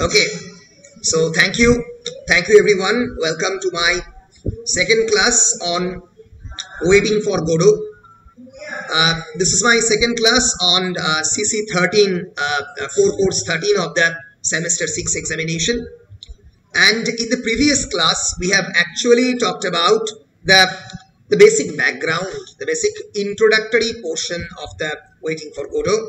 Okay, so thank you everyone. Welcome to my second class on waiting for Godot. This is my second class on CC 13, core course 13 of the semester 6 examination. And in the previous class, we have actually talked about the basic background, the basic introductory portion of the waiting for Godot.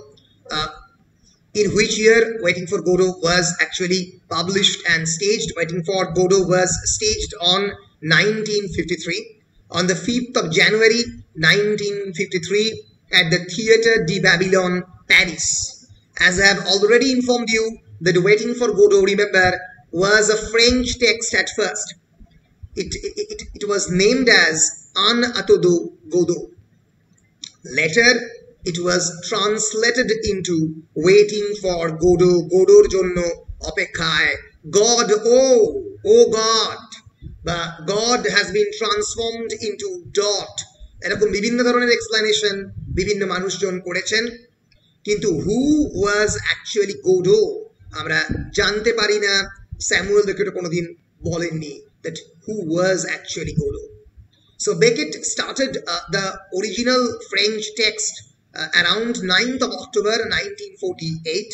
In which year Waiting for Godot was actually published and staged. Waiting for Godot was staged on 1953, on the 5th of January 1953 at the Theatre de Babylon, Paris. As I have already informed you, that Waiting for Godot, remember, was a French text at first. It was named as Un Atodo Godot. Later, it was translated into Waiting for Godot, Godor Jonno Opekhaye, God, oh God. But God has been transformed into dot. এরকম বিভিন্ন ধরনের explanation বিভিন্ন মানুষজন করেছেন, কিন্তু who was actually Godot আমরা জানতে পারি না। স্যামুয়েল বেকেট কোনোদিন বলেননি that who was actually Godot. So Beckett started the original French text around 9th of October 1948,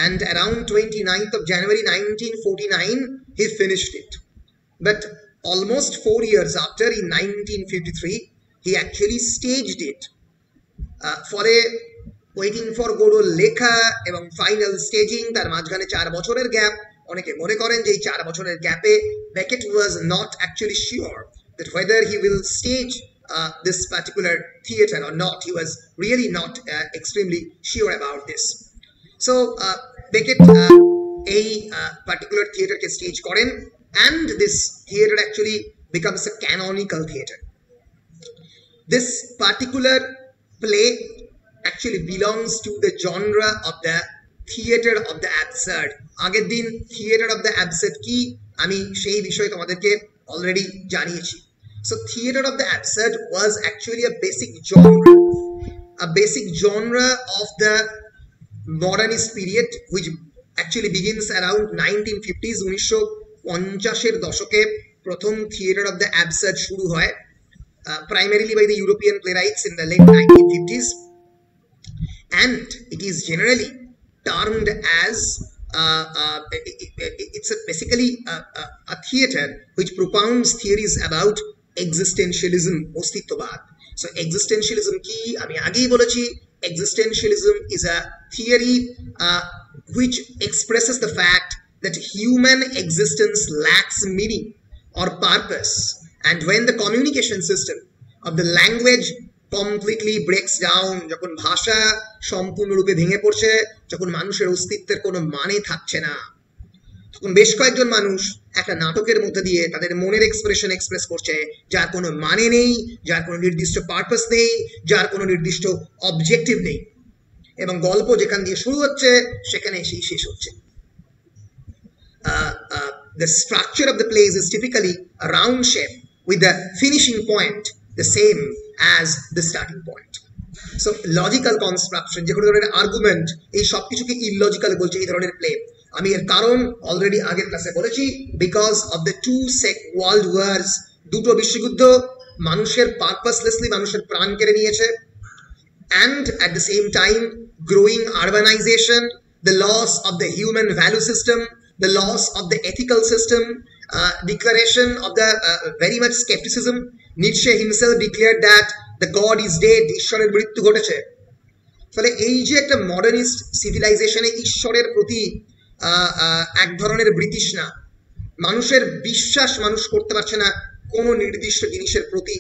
and around 29th of January 1949 he finished it. But almost 4 years after, in 1953, he actually staged it. For a Waiting for Godot লেখা এবং final staging তার মাঝখানে 4 বছরের gap. অনেকে মনে করেন যে এই 4 বছরের গ্যাপে Beckett was not actually sure that whether he will stage this particular theatre or not. He was really not extremely sure about this. So Beckett a particular theatre ke stage koren, and this theatre actually becomes a canonical theatre. This particular play actually belongs to the genre of the theatre of the absurd. আগের দিন theatre of the absurd কি আমি সেই বিষয়ে তোমাদেরকে already জানিয়েছি. So theatre of the absurd was actually a basic genre of the modernist period, which actually begins around 1950s. 1950 দশকে প্রথম theatre of the absurd শুরু হয়, primarily by the European playwrights in the late 1950s, and it is generally termed as it's basically a theatre which propounds theories about existentialism, অস্তিত্ববাদ. So existentialism কি আমি আগেই বলেছি, existentialism is a theory which expresses the fact that human existence lacks meaning or purpose, and when the communication system of the language completely breaks down, যখন ভাষা সম্পূর্ণরূপে ভেঙে পড়ছে, যখন মানুষের অস্তিত্বের কোনো মানে থাকছে না, তখন বেশ কয়েকজন মানুষ একটা নাটকের মধ্যে দিয়ে তাদের মনের এক্সপ্রেশন এক্সপ্রেস করছে, যার কোনো মানে নেই, যার কোনো নির্দিষ্ট পারপাস নেই, যার কোনো নির্দিষ্ট অবজেক্টিভ নেই, এবং গল্প যেখান দিয়ে শুরু হচ্ছে সেখানে এসেই শেষ হচ্ছে। The structure of the plays is typically a round shape with the finishing point the same as the starting point. So logical construction, যে কোনো ধরনের আর্গুমেন্ট, এই সব কিছুকে ইললজিক্যাল বলছে এই ধরনের প্লে। আমি এর কারণ অলরেডি আগের ক্লাসে বলেছি, because of the two world wars, দুটো বিশ্বযুদ্ধ মানুষের পারপাসলেসলি মানুষের প্রাণ কেড়ে নিয়েছে, and at the same time growing urbanization, the loss of the human value system, the loss of the ethical system, declaration of the very much skepticism. Nietzsche himself declared that the God is dead, ঈশ্বরের মৃত্যু ঘটেছে। ফলে এই যে একটা modernist সিভিলাইজেশনে ঈশ্বরের প্রতি এক ধরনের বৃতৃষ্ণা, মানুষের বিশ্বাস মানুষ করতে পারছে না কোনো নির্দিষ্ট জিনিসের প্রতি,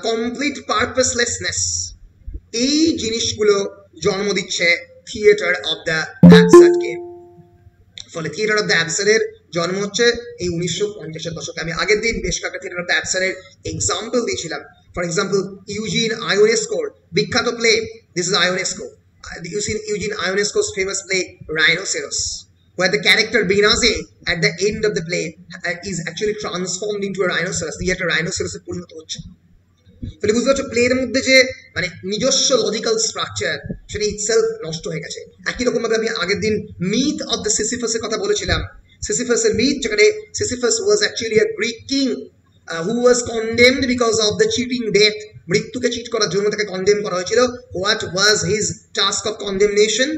কমপ্লিট পারপাসলেসনেস, এই জিনিসগুলো জন্ম দিচ্ছে থিয়েটার অফ দ্য অ্যাবসার্ডকে। ফলে থিয়েটার অফ দ্য অ্যাবসার্ডের জন্ম হচ্ছে এই 1950-এর দশকে। আমি আগের দিন বেশ কয়েকটা থিয়েটার অফ দ্য অ্যাবসার্ডের এক্সাম্পল দিয়েছিলাম। ফর এক্সাম্পল ইউজিন আয়োনেস্কোর বিখ্যাত play, this is Ionesco, Eugene Ionesco's famous play Rhinoceros, where the character Binaze at the end of the play is actually transformed into a rhinoceros. The rhinoceros পরিণত হচ্ছে। তাহলে বুঝতে পারছো প্লের মধ্যে যে মানে নিজস্ব লজিক্যাল স্ট্রাকচার সেটা ইটসেলফ নষ্ট হয়ে গেছে। একই রকম ভাবে আমি আগের দিন মিথ অফ দ্য সিসিফাসের কথা বলেছিলাম। সিসিফাসের মিথ, যেখানে Sisyphus was actually a Greek king who was condemned because of the cheating death. মৃত্যুকে চিট করার জন্য তাকে কন্ডেম করা হয়েছিল। What was his task of condemnation?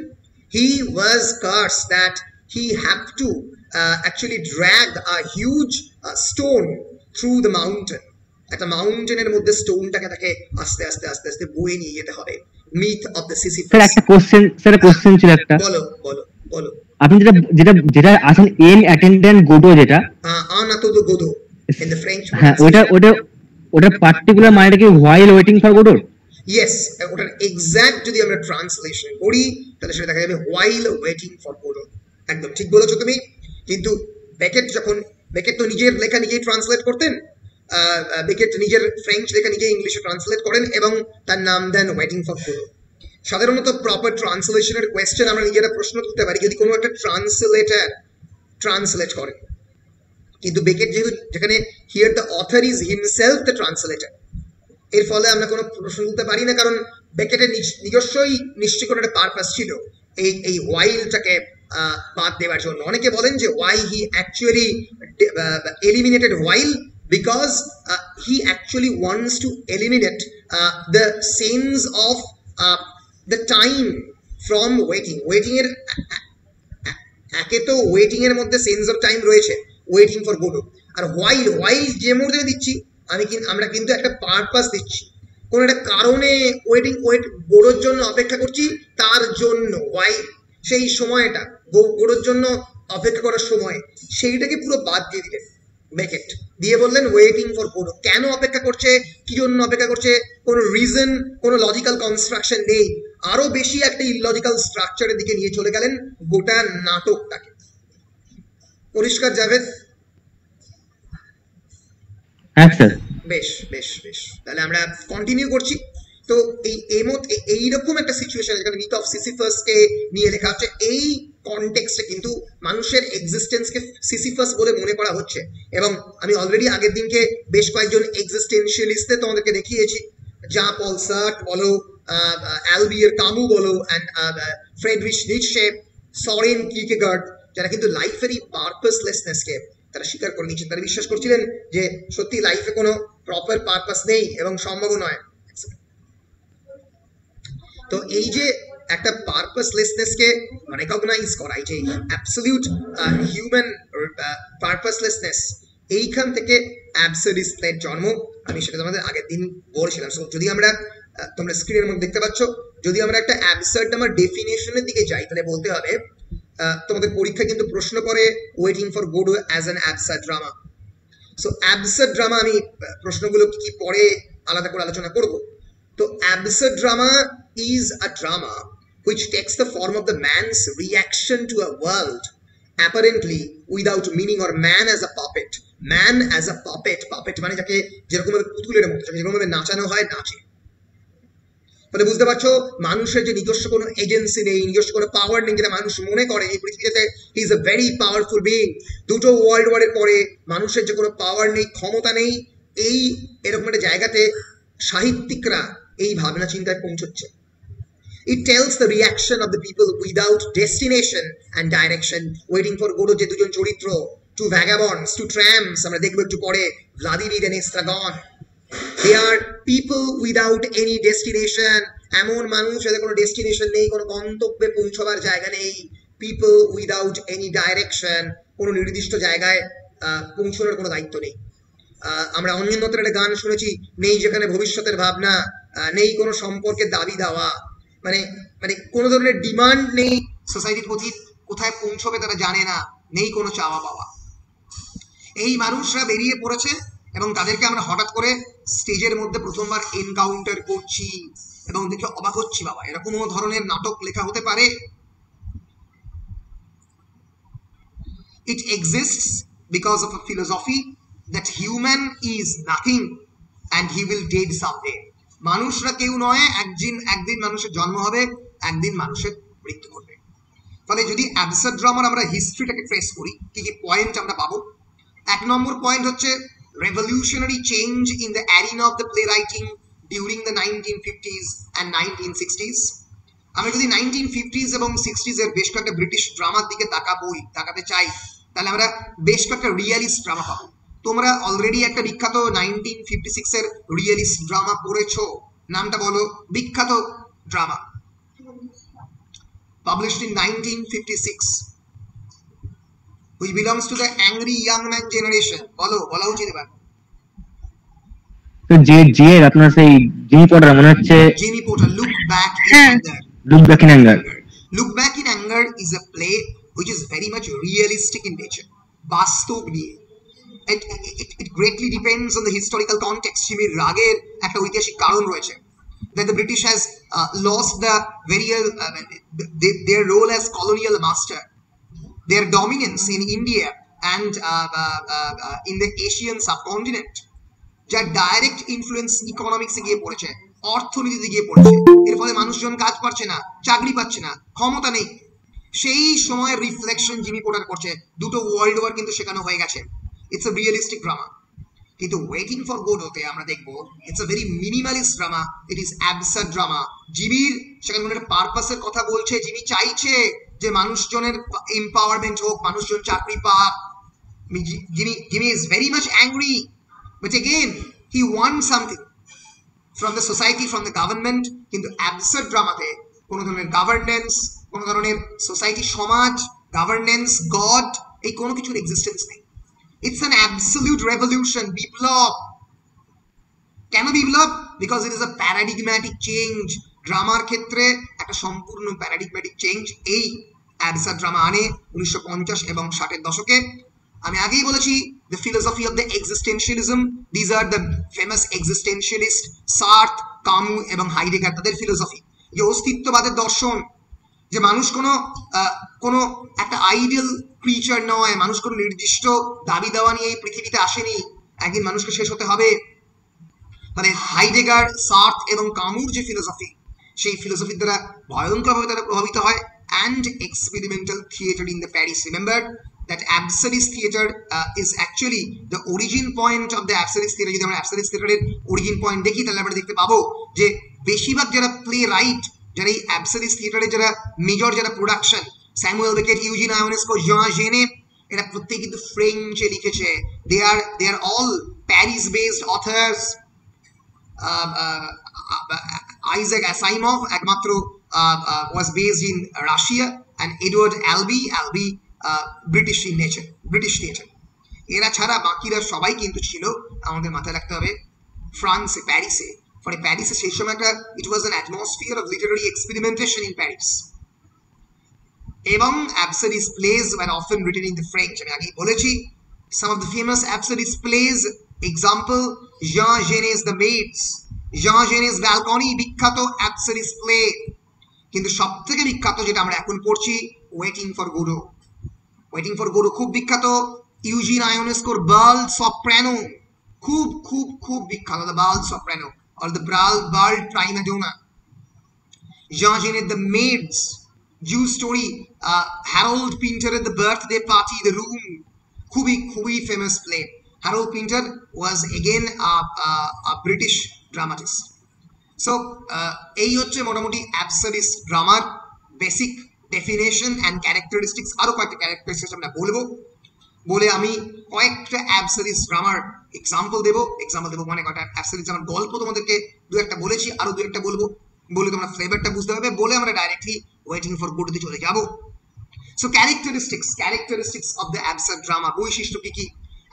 He was cursed that he had to actually drag a huge stone through the mountain. একটা মাউন্টেনের মধ্যে স্টোনটাকে তাকে আস্তে আস্তে আস্তে আস্তে বয়ে নিয়ে যেতে হবে। Myth of the Sisyphus. Sir একটা কোশ্চেন ছিল একটা। বলো বলো বলো। আপনি যেটা যেটা যেটা আসলে এন অ্যাটেন্ডেন্ট গোডো যেটা আনাতো দো গোডো ইন দ্য ফ্রেঞ্চ। হ্যাঁ, ওটা পার্টিকুলার মানেটা কি while waiting for Godot? Yes, ওটার এক্সাক্ট যদি আমরা ট্রান্সলেশন করি তাহলে সেটা দেখা যাবে হোয়াইল ওয়েটিং ফর গোডো। একদম ঠিক বলেছো তুমি। কিন্তু বেকেট তো নিজের লেখা নিজেই ট্রান্সলেট করতেন। বেকেট নিজের ফ্রেঞ্চ লেখা নিজেই ইংলিশে ট্রান্সলেট করেন এবং তার নাম দেন ওয়েটিং ফর গোডো। সাধারণত প্রপার ট্রান্সলেশনের কোয়েশ্চেন আমরা নিজেরা প্রশ্ন তুলতে পারি যদি কোনো একটা ট্রান্সলেটার ট্রান্সলেট করেন। কিন্তু বেকেট যেখানে here the author is himself the translator, এর ফলে আমরা কোনো প্রশ্ন তুলতে পারি না, কারণ বেকেটের নিজস্বই নিশ্চয় কোনো একটা পারপাস ছিল এই হোয়াইলটাকে বাদ দেওয়ার জন্য। অনেকে বলেন যে why he actually eliminated while because he actually wants to eliminate the sense of the time from waiting এর একে তো ওয়েটিং এর মধ্যে সেন্স অফ টাইম রয়েছে, ওয়েটিং ফর গোডো। আর হোয়াইল যে মুহূর্তে দিচ্ছি আমরা কিন্তু একটা পারপাস দিচ্ছি, কোনো একটা কারণে গোডোর জন্য অপেক্ষা করছি, তার জন্য হোয়াইল সেই সময়টা গোডোর জন্য অপেক্ষা করার সময় সেইটাকে পুরো বাদ দিয়ে দিলেন বেকেট, দিয়ে বললেন ওয়েটিং ফর গোডো। কেন অপেক্ষা করছে, কি জন্য অপেক্ষা করছে, কোনো রিজন, কোনো লজিক্যাল কনস্ট্রাকশন নেই। আরো বেশি একটা ইললজিক্যাল স্ট্রাকচারের দিকে নিয়ে চলে গেলেন গোটা নাটকটাকে। পরিষ্কার জাভেদ? বেশ বেশ বেশ, তাহলে আমরা কন্টিনিউ করছি। তো এইরকম একটা সিচুয়েশন যেখানে মিথ অফ সিসিফাসকে নিয়ে লেখা হচ্ছে, এই কনটেক্সটে কিন্তু মানুষের এক্সিস্টেন্সকে সিসিফাস বলে মনে করা হচ্ছে। এবং আমি অলরেডি আগের দিনকে বেশ কয়েকজন এক্সিস্টেন্সিয়ালিস্টে তোমাদেরকে দেখিয়েছি, জা পল সার্ট বলো, অ্যালবিয়ার কামু বলো, ফ্রেডরিশ নিটশে, সরেন কিরকেগার্ড, যারা কিন্তু লাইফের এই পারপাসলেসনেসকে তারা স্বীকার করে নিয়েছেন। তারা বিশ্বাস করছিলেন যে সত্যি লাইফে কোনো প্রপার পারপাস নেই এবং সম্ভব নয়। তো এই যে একটা পারপাসলেসনেসকে রেকগনাইজ করা, এই যে অ্যাবসলিউট হিউম্যান পারপাসলেসনেস, এইখান থেকে অ্যাবসার্ডিস্টের জন্ম। আমি সেটা তোমাদের আগের দিন বলেছিলাম। সো যদি আমরা, তোমরা স্ক্রিনের মধ্যে দেখতে পাচ্ছ, যদি আমরা একটা অ্যাবসার্ড আমার ডেফিনেশনের দিকে যাই তাহলে বলতে হবে, তোমাদের পরীক্ষা কিন্তু প্রশ্ন করে waiting for Godot as an absurd drama. So absurd drama আমি প্রশ্নগুলো কি পরে আলাদা করে আলোচনা করব। তো absurd drama is a drama which takes the form of the man's reaction to a world apparently without meaning, or man as a puppet. Man as a puppet মানে যাকে যেরকম ভাবে পুতুলের মতো, যেরকম ভাবে নাচানো হয় নাচে। মানে বুঝতে পারছো, মানুষের যে নিজস্ব কোনো এজেন্সি নেই, নিজস্ব কোনো পাওয়ার নেই, যেটা মানুষ মনে করে এই পৃথিবীতে he is a very powerful being. দুটো ওয়ার্ল্ড ওয়ারের পরে মানুষের যে কোনো পাওয়ার নেই, ক্ষমতা নেই, এই এরকম একটা জায়গাতে সাহিত্যিকরা এই ভাবনা চিন্তায় পৌঁছচ্ছে। It tells the reaction of the people without destination and direction. Waiting for Godot যে দুজন চরিত্র, two vagabonds, two tramps, আমরা দেখব একটু পরে, Vladimir and Estragon. They are people without any destination. এমন মানুষ যাদের কোনো ডেস্টিনেশন নেই, কোনো গন্তব্যে পৌঁছবার জায়গা নেই। People without any direction, কোনো নির্দিষ্ট জায়গায় পৌঁছানোর কোনো দায়িত্ব নেই। আমরা অনিয়ন দত্তের একটা গান শুনেছি, নেই যেখানে ভবিষ্যতের ভাবনা, নেই কোনো সম্পর্কের দাবি দেওয়া, মানে কোনো ধরনের ডিমান্ড নেই সোসাইটির প্রতি, কোথায় পৌঁছবে তারা জানে না, নেই কোনো চাওয়া পাওয়া। এই মানুষরা বেরিয়ে পড়েছে এবং তাদেরকে আমরা হঠাৎ করে স্টেজের মধ্যে প্রথমবার এনকাউন্টার করছি এবং দেখে অবাক হচ্ছি, বাবা এরকমও ধরনের নাটক লেখা হতে পারে। It exists because of a philosophy that human is nothing and he will dead someday. মানুষরা কেউ নয়, একদিন মানুষের জন্ম হবে, একদিন মানুষের মৃত্যু ঘটবে। ফলে যদি অ্যাবসার্ড ড্রামার আমরা হিস্ট্রিটাকে ট্রেস করি, কি কি পয়েন্ট আমরা পাবো? এক নম্বর পয়েন্ট হচ্ছে revolutionary change in the arena of the playwriting during the 1950s and 1960s. আমরা যদি 1950s এবং 60s এর বেশ কয়েকটা ব্রিটিশ ড্রামার দিকে তাকাতে চাই, তাহলে আমরা বেশ কয়েকটা রিয়েলিস্ট ড্রামা পাবো। তোমরা অলরেডি একটা বিখ্যাত 1956 এর রিয়েলিস্ট ড্রামা পড়েছো, নামটা বলো, বিখ্যাত drama published in 1956 which belongs to the angry young man generation. বলা উচিত এবার। তো যে আপনার সেই জিমি পটার মনে হচ্ছে Jimmy Potter Look Back in Anger. Look Back in Anger. Look Back in Anger is a play which is very much realistic in nature. বাস্তব নিয়ে। It greatly depends on the historical context. জিমির রাগের একটা ঐতিহাসিক কারণ রয়েছে। That the British has lost their role as colonial master, their dominance in India and in the Asian subcontinent, যার direct influence ইকোনমিক্সে গিয়ে পড়েছে, অর্থনীতিতে গিয়ে পড়েছে। এর ফলে মানুষজন কাজ পাচ্ছে না, চাকরি পাচ্ছে না, ক্ষমতা নেই। সেই সময়ের রিফ্লেকশন জিমি পোটার করছে। দুটো ওয়ার্ল্ড ওয়ার কিন্তু সেখানে হয়ে গেছে। It's a realistic drama. কিন্তু ওয়েটিং ফর গোডোতে আমরা দেখবো it's a very minimalist drama, it is absurd drama. জিমির সেখানে কোনো একটা পারপাসের কথা বলছে, জিমি চাইছে যে মানুষজনের এম্পাওয়ারমেন্ট হোক, মানুষজন চাকরি পাক। Jimmy is very much angry, but again he want something from the society, from the government. কিন্তু অ্যাবসার্ড ড্রামাতে কোনো ধরনের গভর্নেন্স, কোনো ধরনের সোসাইটি, সমাজ, গভর্নেন্স, গড, এই কোনো কিছুর এক্সিস্টেন্স নেই। It's an absolute revolution, বিপ্লব। কেন বিপ্লব? Because it is a paradigmatic change. ড্রামার ক্ষেত্রে একটা সম্পূর্ণ প্যারাডিগম্যাটিক চেঞ্জ এই অ্যাবসার্ড ড্রামা আনে 1950 এবং 60-এর দশকে। আমি আগেই বলেছি the philosophy of the existentialism, these are the famous existentialist Sartre, Camus এবং হাইডেগার, তাদের ফিলোসফি, যে অস্তিত্ববাদের দর্শন, যে মানুষ কোনো একটা আইডিয়াল ক্রিচার নয়, মানুষ কোনো নির্দিষ্ট দাবি দেওয়া নিয়ে এই পৃথিবীতে আসেনি, একদিন মানুষকে শেষ হতে হবে। মানে হাইডেগার, সার্ট এবং কামুর যে ফিলোসফি, সেই ফিলোসফির দ্বারা ভয়ঙ্করভাবে তারা প্রভাবিত হয়। And experimental theatre in the Paris, remember that absurdist theater is actually the origin point of the absurdist theater. যদি আমরা absurdist theater এর origin point দেখি, তাহলে আমরা দেখতে পাবো যে বেশিরভাগ যারা প্লে রাইট, যারা এই absurdist theater এর যারা মেজর যারা production, Samuel Beckett, Eugene Ionesco, Jean Genet, এরা প্রত্যেকে কিন্তু ফ্রেঞ্চে লিখেছে। they are all Paris based authors. Isaac Asimov একমাত্র was based in Russia, and Edward Albee British in nature, British theatre. এরা ছাড়া বাকিরা সবাই কিন্তু ছিল, আমাদের মাথায় রাখতে হবে, ফ্রান্সে, প্যারিসে। ফলে প্যারিসে সেই সময় একটা it was an atmosphere of literary experimentation in Paris. এবং absurdist plays were often written in the French. আমি আগেই বলেছি some of the famous absurdist plays, example Jean Genet's The Maids, Jean Genet's Balcony, বিখ্যাত absurdist play। কিন্তু সব থেকে বিখ্যাত যেটা আমরা এখন পড়ছি, waiting for Godot. Waiting for Godot খুব বিখ্যাত। ইউজিন আয়োনেস্কোর বার্ল সপ্রানো খুব খুব খুব বিখ্যাত, the bald soprano or the bald prima donna. Jean Genet The Maids, Jew story, Harold Pinter at the birthday party, The Room, খুবই famous play. Harold Pinter was again a British dramatist. So এই হচ্ছে মোটামুটি absurdist drama basic definition and characteristics. আরো কয়েকটা characteristics আমরা বলে আমি কয়েকটা absurdist drama এক্সাম্পল দেবো মানে কয়েকটা absurdist drama গল্প তোমাদেরকে দু একটা বলেছি, আরো দু একটা বলবো, বলে তোমরা ফ্লেভারটা বুঝতে পারবে, বলে আমরা ডাইরেক্টলি ওয়েটিং ফর গোডোতে চলে যাব। So characteristics of the absurd drama, বৈশিষ্ট্য কি?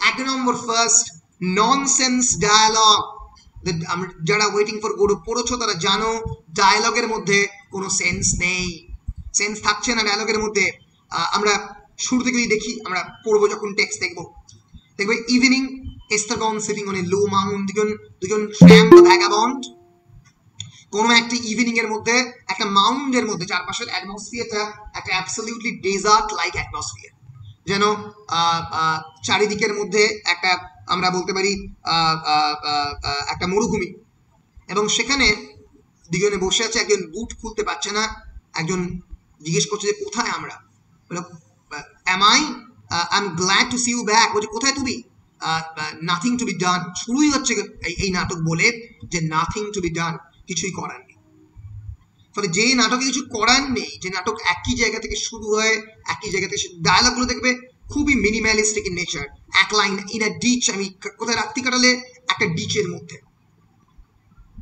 এক নম্বর, ফার্স্ট, ননসেন্স ডায়ালগ। যারা ওয়েটিং ফর গোডো পড়েছো তারা জানো ডায়ালগের মধ্যে কোনো সেন্স নেই, সেন্স থাকছে না ডায়ালগের মধ্যে। আমরা শুরু থেকে দেখি, আমরা পড়বো যখন টেক্সট দেখবে evening, Estragon sitting on a low mount, দুজন ট্রাম্প ভ্যাগাবন্ড কোনো একটা ইভিনিং এর মধ্যে, একটা মাউন্টের মধ্যে, চারপাশের অ্যাটমসফিয়ারটা একটা অ্যাবসলিউটলি ডেজার্ট লাইক অ্যাটমসফিয়ার, যেন চারিদিকের মধ্যে একটা, আমরা বলতে পারি একটা মরুভূমি, এবং সেখানে দুজনে বসে আছে, একজন বুট খুলতে পারছে না, একজন জিজ্ঞেস করছে যে কোথায় আমরা, I am glad to see you back, বলছে কোথায় তুমি? নাথিং টু বি ডান, শুরুই হচ্ছে এই নাটক বলে যে নাথিং টু বি ডান, কিছুই করার নেই। ফলে যে নাটকে কিছু করার নেই, যে নাটক একই জায়গা থেকে শুরু হয়, একই জায়গা থেকে ডায়ালগুলো দেখবে খুবই মিনিমালিস্টিক ইন নেচার। এক লাইন ইন আ ডিচ, আমি কোথায় রাত্রি কাটালে একটা ডিচের মধ্যে,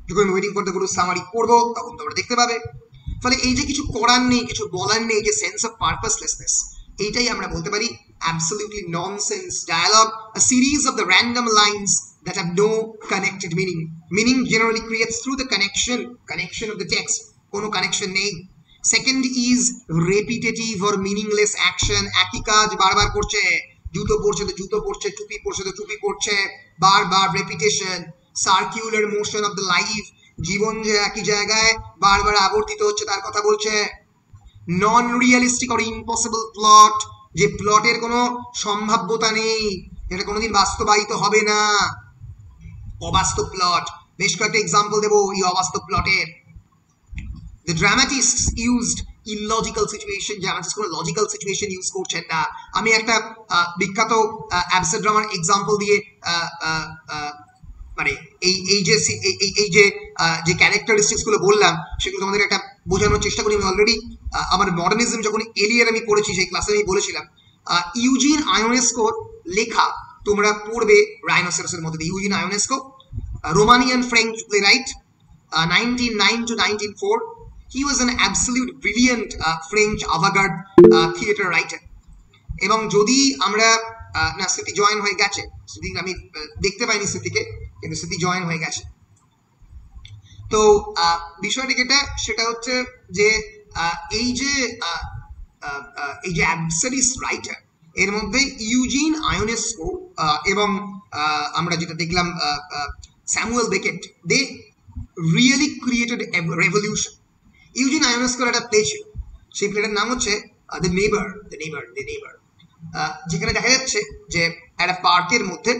যখন waiting for the good summary পড়বো তখন তোমরা দেখতে পাবে। ফলে এই যে কিছু করার নেই, কিছু বলার নেই, যে সেন্স অফ পারপাসলেসনেস, এইটাই আমরা বলতে পারি absolutely nonsense dialogue, a series of the random lines that have no connected meaning. Meaning generally creates through the connection of the text. কোনো কানেকশন নেই। Second is repetitive or meaningless action, একই কাজ বারবার করছে, জুতো পরছে তো জুতো পরছে, টুপি পরছে তো টুপি পরছে, বারবার repetition. Circular motion of the life, জীবন যে একই জায়গায় বারবার আবর্তিত হচ্ছে তার কথা বলছে। Non realistic or impossible plot, যে প্লটের কোনো সম্ভাব্যতা নেই, এটা কোনোদিন বাস্তবায়িত হবে না, অবাস্তব প্লট। বেশ কয়েকটা এক্সাম্পল দেবো এই অবাস্তব প্লটের। The dramatists used illogical situation, dramatists কোনো লজিক্যাল সিচুয়েশন ইউজ করছেন না। আমি একটা বিখ্যাত অ্যাবসার্ড ড্রামার এক্সাম্পল দিয়ে মানে এই যে ক্যারেক্টারিস্টিক্স গুলো বললাম সেগুলো তোমাদের একটা বোঝানোর চেষ্টা করি। আমি অলরেডি আমার মডার্নিজম যখন এলিয়ার আমি পড়েছি সেই ক্লাসে আমি বলেছিলাম, ইউজিন আয়োনেস্কোর লেখা তোমরা পড়বে রাইনোসেরাসের মধ্যে দিয়ে। Eugene Ionesco, Romanian French playwright, 1909 to 1904. He was an absolute brilliant French avant-garde theater writer. এবং যদি আমরা না, স্মৃতি জয়েন হয়ে গেছে, স্মৃতি আমি দেখতে পাইনি স্মৃতিকে, কিন্তু স্মৃতি জয়েন হয়ে গেছে। তো বিষয়টা যেটা সেটা হচ্ছে যে এই যে অ্যাবসার্ডিস্ট রাইটার, এর মধ্যে ইউজিন আয়োনেস্কো এবং আমরা যেটা দেখলাম Samuel Beckett, they really created a revolution. Eugene আয়োনেস্কোর একটা প্লে ছিল, সেই প্লেটার নাম হচ্ছে দ্য নেবার, যেখানে দেখা যাচ্ছে যে একটা পার্কের মধ্যে।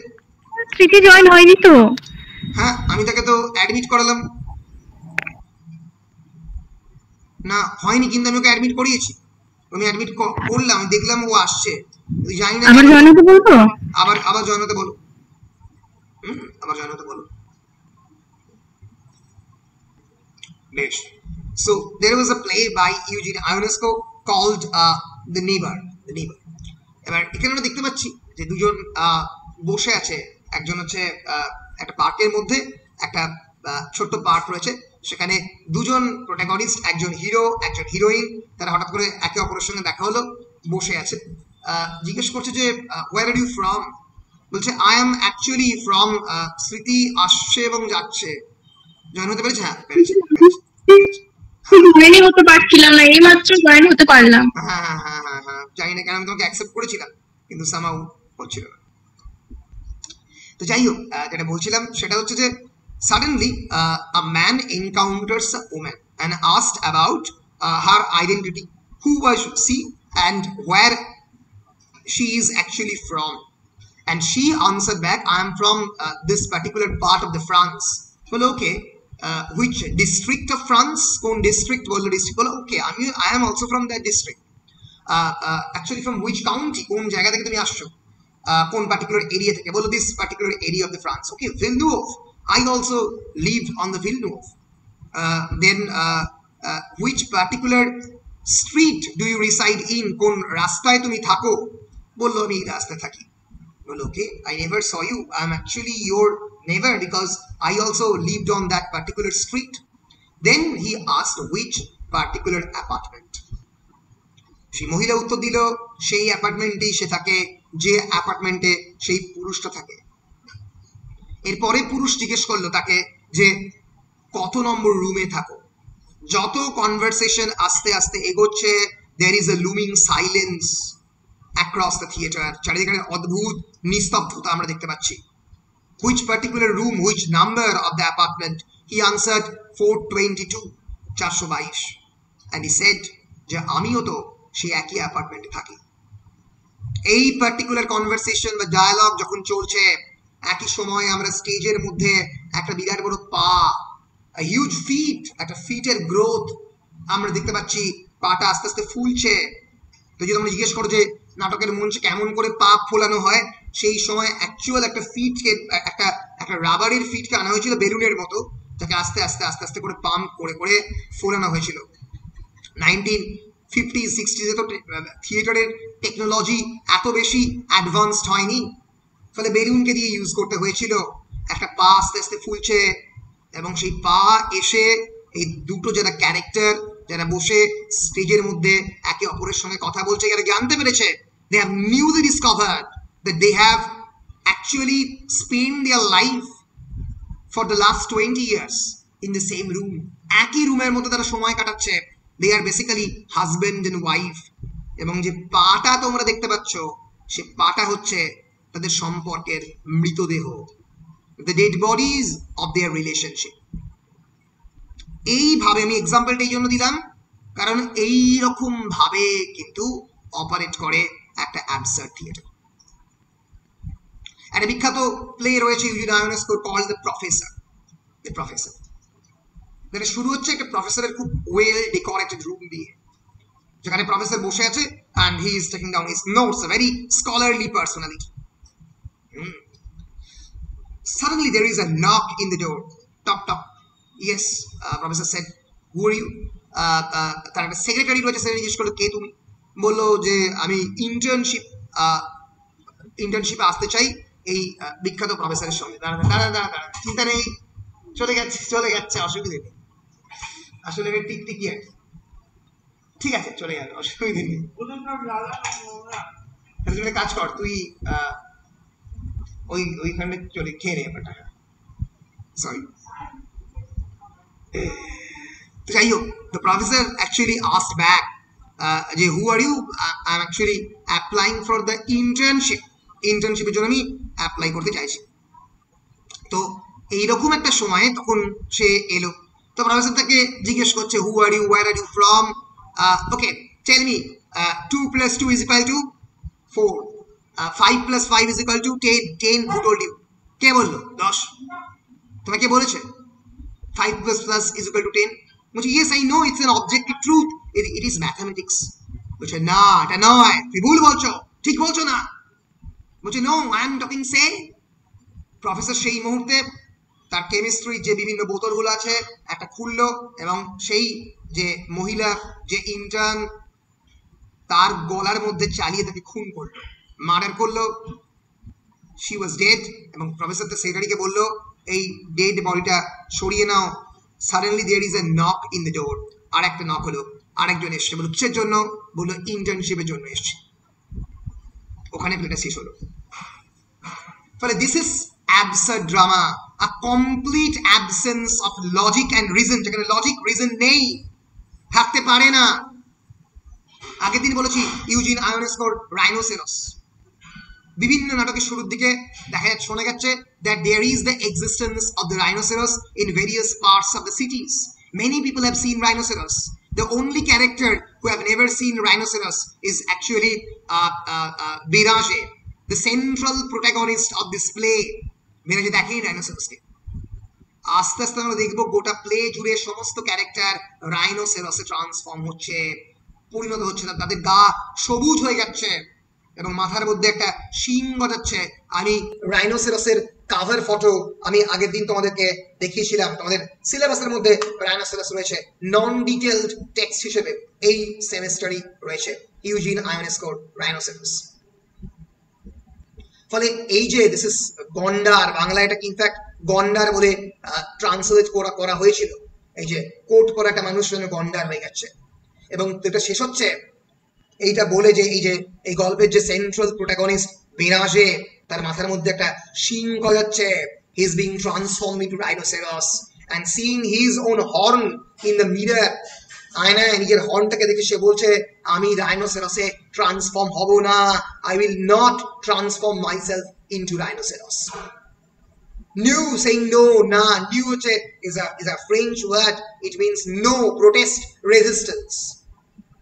স্মৃতি জয়েন হয়নি তো? হ্যাঁ, আমি তাকে তো অ্যাডমিট করালাম না, হয়নি, কিন্তু আমি ওকে অ্যাডমিট করিয়েছি। আমি অ্যাডমিট করলাম, আমি দেখলাম ও আসছে, জানি না। আবার জয়েন হতে বলবো? আবার জয়েন হতে বলো, আবার জয়েন হতে বলো। বেশ। So there was a play by Eugene Ionesco called The Neighbor. এবার এখানে আমরা দেখতে পাচ্ছি যে দুজন বসে আছে, একজন হচ্ছে একটা পার্কের মধ্যে, একটা ছোট্ট পার্ক রয়েছে, সেখানে দুজন প্রোটাগনিস্ট, একজন হিরো একজন হিরোইন, তারা হঠাৎ করে একে অপরের সঙ্গে দেখা হলো, বসে আছে। জিজ্ঞেস করছে যে where are you from? বলছে I am actually from, স্মৃতি আসছে এবং যাচ্ছে। জয়েন হতে পেরেছে? হ্যাঁ পেরেছে। জয়েনই হতে পারছিলাম না, এই মাত্র জয়েন হতে পারলাম। হ্যাঁ, জানি না কেন আমি তোমাকে অ্যাকসেপ্ট করেছিলাম, কিন্তু সামহাউ হচ্ছিল না। তো যাই হোক, যেটা বলছিলাম সেটা হচ্ছে যে suddenly a man encounters a woman and asked about her identity, who was she and where she is actually from, and she answered back, I am from this particular part of the France. Well, okay, which district of France? কোন district বললো? district বললো, okay, I am also from that district. Actually from which county? কোন জায়গা থেকে তুমি আসছো? কোন particular area থেকে? বললো this particular area of the France. Okay, Villeneuve. I also lived on the Villeneuve. Then which particular street do you reside in? কোন রাস্তায় তুমি থাকো? বললো আমি এই রাস্তায় থাকি। Well, okay, I never saw you. I'm actually your neighbor because I also lived on that particular street. Then he asked which particular apartment. সেই মহিলা উত্তর দিল সেই অ্যাপার্টমেন্টেই সে থাকে যে অ্যাপার্টমেন্টে সেই পুরুষটা থাকে। এরপরে পুরুষ জিজ্ঞেস করলো তাকে যে কত নম্বর রুমে থাকো। যত কনভারসেশন আস্তে আস্তে এগোচ্ছে, there is a looming silence across the theater. চারিদিকে অদ্ভুত নিস্তব্ধতা আমরা দেখতে পাচ্ছি। Which particular room, which number of the apartment? He answered 422, 422. And he said যে আমিও তো সেই একই অ্যাপার্টমেন্টে থাকি। এই পার্টিকুলার কনভারসেশন বা ডায়ালগ যখন চলছে, একই সময় আমরা স্টেজের মধ্যে একটা বিরাট বড় পা, হিউজ ফিট, একটা ফিটের গ্রোথ আমরা দেখতে পাচ্ছি, পাটা আস্তে আস্তে ফুলছে। তো যদি তোমরা জিজ্ঞেস করো যে নাটকের মঞ্চে কেমন করে পা ফোলানো হয়, সেই সময় অ্যাকচুয়াল একটা ফিটকে একটা একটা রাবারের ফিটকে আনা হয়েছিল বেলুনের মতো, যাকে আস্তে আস্তে আস্তে আস্তে করে পাম্প করে করে ফোলানো হয়েছিল। 1950-60 তো থিয়েটারের টেকনোলজি এত বেশি অ্যাডভান্সড হয়নি, ফলে বেলুনকে দিয়ে ইউজ করতে হয়েছিল। একটা পা আস্তে আস্তে ফুলছে এবং সেই পা এসে এই দুটো যারা ক্যারেক্টার যারা বসে স্টেজের মধ্যে একে অপরের সঙ্গে কথা বলছে, যারা জানতে পেরেছে they have newly discovered that they have actually spent their life for the last 20 years in the same room, একই রুমের মধ্যে তারা সময় কাটাচ্ছে। they are basically husband and wife, এবং যে পাটা তোমরা দেখতে পাচ্ছ সে পাটা হচ্ছে তাদের সম্পর্কের মৃতদেহ, the dead bodies of their relationship। এইভাবে আমি এক্সাম্পলটা এই জন্য দিলাম কারণ এই রকম ভাবে কিন্তু অপারেট করে একটা অ্যাবসার্ড থিয়েটার। একটা বিখ্যাত প্লে রয়েছে ইউজিন আয়োনেস্কোর called the professor. The professor যেটা শুরু হচ্ছে একটা প্রফেসরের খুব ওয়েল ডেকোরেটেড রুম দিয়ে, যেখানে প্রফেসর বসে আছে and he is taking down his notes, a very scholarly personality. Suddenly there is a knock in the door. Knock, knock. Yes, professor said, who are you? তার একটা secretary রয়েছে, সে জিজ্ঞেস করলো কে তুমি? বললো যে আমি ইন্টার্নশিপে আসতে চাই এই বিখ্যাত প্রফেসরের সঙ্গে। দাঁড়া চিন্তা নেই, চলে যাচ্ছে অসুবিধে নেই, আসলে টিকটিকি আর কি, ঠিক আছে চলে গেল অসুবিধে নেই। কাজ কর তুই ওইখানে চলে খেয়ে নে আমার টাকা, সরি। তো যাই হোক, the professor actually asked back, যে who are you? I'm actually applying for the internship এর জন্য আমি অ্যাপ্লাই করতে চাইছি। তো এইরকম একটা সময় তখন সে এলো, তো প্রফেসর তাকে জিজ্ঞেস করছে who are you, where are you from? Okay, tell me, 2 + 2 = 4, 5 + 5 = 10. Who told you? কে বললো? 10। তোমাকে কে বলেছে 5 + + = 10? বলছে yes I know, it's an objective truth, it is mathematics। বলছে না এটা নয়, তুমি ভুল বলছো, ঠিক বলছো না। বলছে no, I am talking say। Professor সেই মুহূর্তে তার কেমিস্ট্রির যে বিভিন্ন বোতলগুলো আছে একটা খুললো এবং সেই যে মহিলা যে ইন্টার্ন তার গলার মধ্যে চালিয়ে তাকে খুন করলো, মার্ডার করলো। She was dead. এবং প্রফেসর তার সেক্রেটারিকে বললো এই ডেড বডিটা সরিয়ে নাও। Suddenly there is a knock in the door. আর একটা নক হলো, আরেকজন এসছে। বললো কিসের জন্য? বললো ইন্টার্নশিপের জন্য এসছে। ওখানে প্লেটা শেষ হলো। ফলে this is absurd drama, a complete absence of logic and reason, যেখানে লজিক রিজন নেই, থাকতে পারে না। আগের দিন বলেছি ইউজিন আয়োনেস্কোর রাইনোসেরস। বিভিন্ন নাটকের শুরুর দিকে শোনা যাচ্ছে that there is the existence of the rhinoceros in various parts of the cities. Many people have seen rhinoceros. The only character who have never seen rhinoceros is actually Birage, the central protagonist of this play. Birage দেখেনি রাইনোসেরসকে। আস্তে আস্তে আমরা দেখবো গোটা play জুড়ে সমস্ত character রাইনোসেরসে transform হচ্ছে, পরিণত হচ্ছে, তাদের গা সবুজ হয়ে যাচ্ছে এবং মাথার মধ্যে একটা শিং গজাচ্ছে। আমি রাইনোসেরাসের কাভার ফটো আমি আগের দিন তোমাদেরকে দেখিয়েছিলাম, তোমাদের সিলেবাসের মধ্যে রাইনোসেরাস রয়েছে নন ডিটেইলড টেক্সট হিসেবে, এই সেমিস্টারই রয়েছে ইউজিন আয়োনেস্কোর রাইনোসেরাস। ফলে এই যে দিস ইজ গন্ডার, বাংলা এটাকে ইনফ্যাক্ট গন্ডার বলে ট্রান্সলেট করা হয়েছিল। এই যে কোট পরা একটা মানুষ যেন গন্ডার হয়ে যাচ্ছে। এবং এটা শেষ হচ্ছে এইটা বলে যে এই গল্পের যে সেন্ট্রাল প্রোটাগনিস্ট বিরাজে, তার মাথার মধ্যে একটা শিং গজাচ্ছে। He is being transformed into rhinoceros and seeing his own horn in the mirror. আয়নায় নিজের হর্নটাকে দেখে সে বলছে আমি রাইনোসেরাসে ট্রান্সফর্ম হব না, I will not transform myself into rhinoceros. New saying no, না, নিউ হচ্ছে is a French word, it means no, protest, resistance,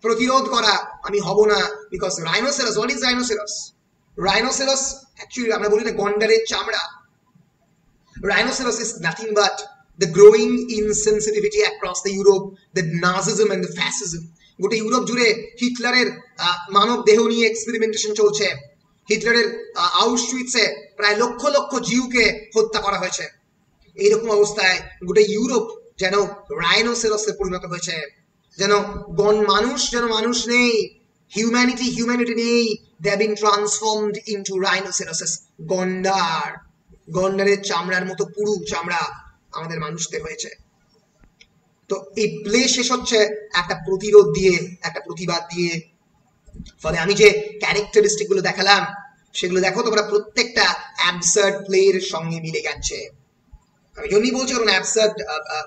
প্রতিরোধ করা, আমি হব না। Because rhinoceros, what is rhinoceros? Rhinoceros actually আমরা বলি না গন্ডারের চামড়া। Rhinoceros is nothing but the growing insensitivity across the Europe, the Nazism and the fascism, গোটা ইউরোপ জুড়ে হিটলারের মানব দেহ নিয়ে এক্সপেরিমেন্টেশন চলছে। হিটলারের আউশউইটসে প্রায় লক্ষ লক্ষ জিউকে হত্যা করা হয়েছে। এইরকম অবস্থায় গোটা ইউরোপ যেন রাইনোসেরাসে পরিণত হয়েছে, যেন মানুষ নেই, হিউম্যানিটি নেই। They have been transformed into rhinoceroses. গন্ডারের চামড়ার মতো পুরু চামড়া আমাদের মানুষদের হয়েছে। তো এই প্লে শেষ হচ্ছে একটা প্রতিরোধ দিয়ে, একটা প্রতিবাদ দিয়ে। ফলে আমি যে ক্যারেক্টারিস্টিক গুলো দেখালাম সেগুলো দেখো তোমরা প্রত্যেকটা অ্যাবসার্ড প্লের সঙ্গে মিলে গেছে। আমি জন্যই বলছি কারণ absurd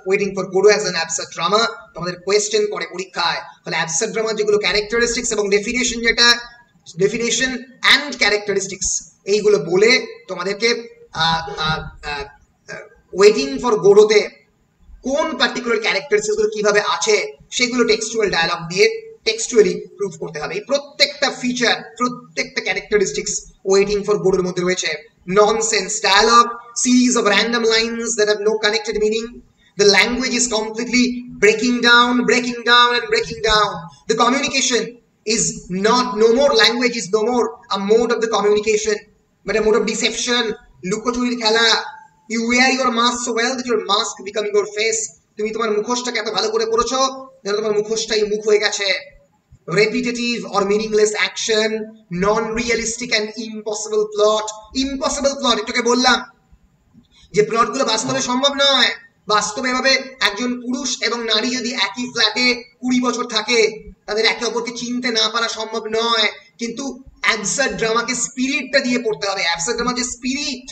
waiting for Godot as an absurd drama তোমাদের কোয়েশ্চেন করে পরীক্ষায়। ফলে অ্যাবসার্ড ড্রামার যেগুলো ক্যারেক্টারিস্টিক্স এবং ডেফিনেশন, যেটা ডেফিনেশন অ্যান্ড ক্যারেক্টারিস্টিক্স এইগুলো বলে তোমাদেরকে ওয়েটিং ফর গোডোতে কোন পার্টিকুলার ক্যারেক্টারিস্টিক্স গুলো কিভাবে আছে সেগুলো টেক্সচুয়াল ডায়ালগ দিয়ে টেক্সচুয়ালি প্রুভ করতে হবে। প্রত্যেকটা ফিচার, প্রত্যেকটা ক্যারেক্টারিস্টিক্স ওয়েটিং ফর গোডোর মধ্যে রয়েছে। Nonsense dialogue, series of random lines that have no connected meaning. The language is completely breaking down. The communication is no more language, is no more a mode of the communication, but a mode of deception. লুকোচুরির খেলা। You wear your mask so well that your mask becoming your face. তুমি তোমার মুখোশটাকে এত ভালো করে পরেছো যেন তোমার মুখোশটাই মুখ হয়ে গেছে। Repetitive or meaningless action, non-realistic and impossible plot. এটাকে বললাম যে প্লট গুলো বাস্তবে সম্ভব নয়। বাস্তবে এভাবে একজন পুরুষ এবং নারী যদি একই ফ্ল্যাটে 20 বছর থাকে তাদের একে অপরকে চিনতে না পারা সম্ভব নয়। কিন্তু অ্যাবসার্ড ড্রামাকে স্পিরিটটা দিয়ে পড়তে হবে। অ্যাবসার্ড ড্রামা যে স্পিরিট,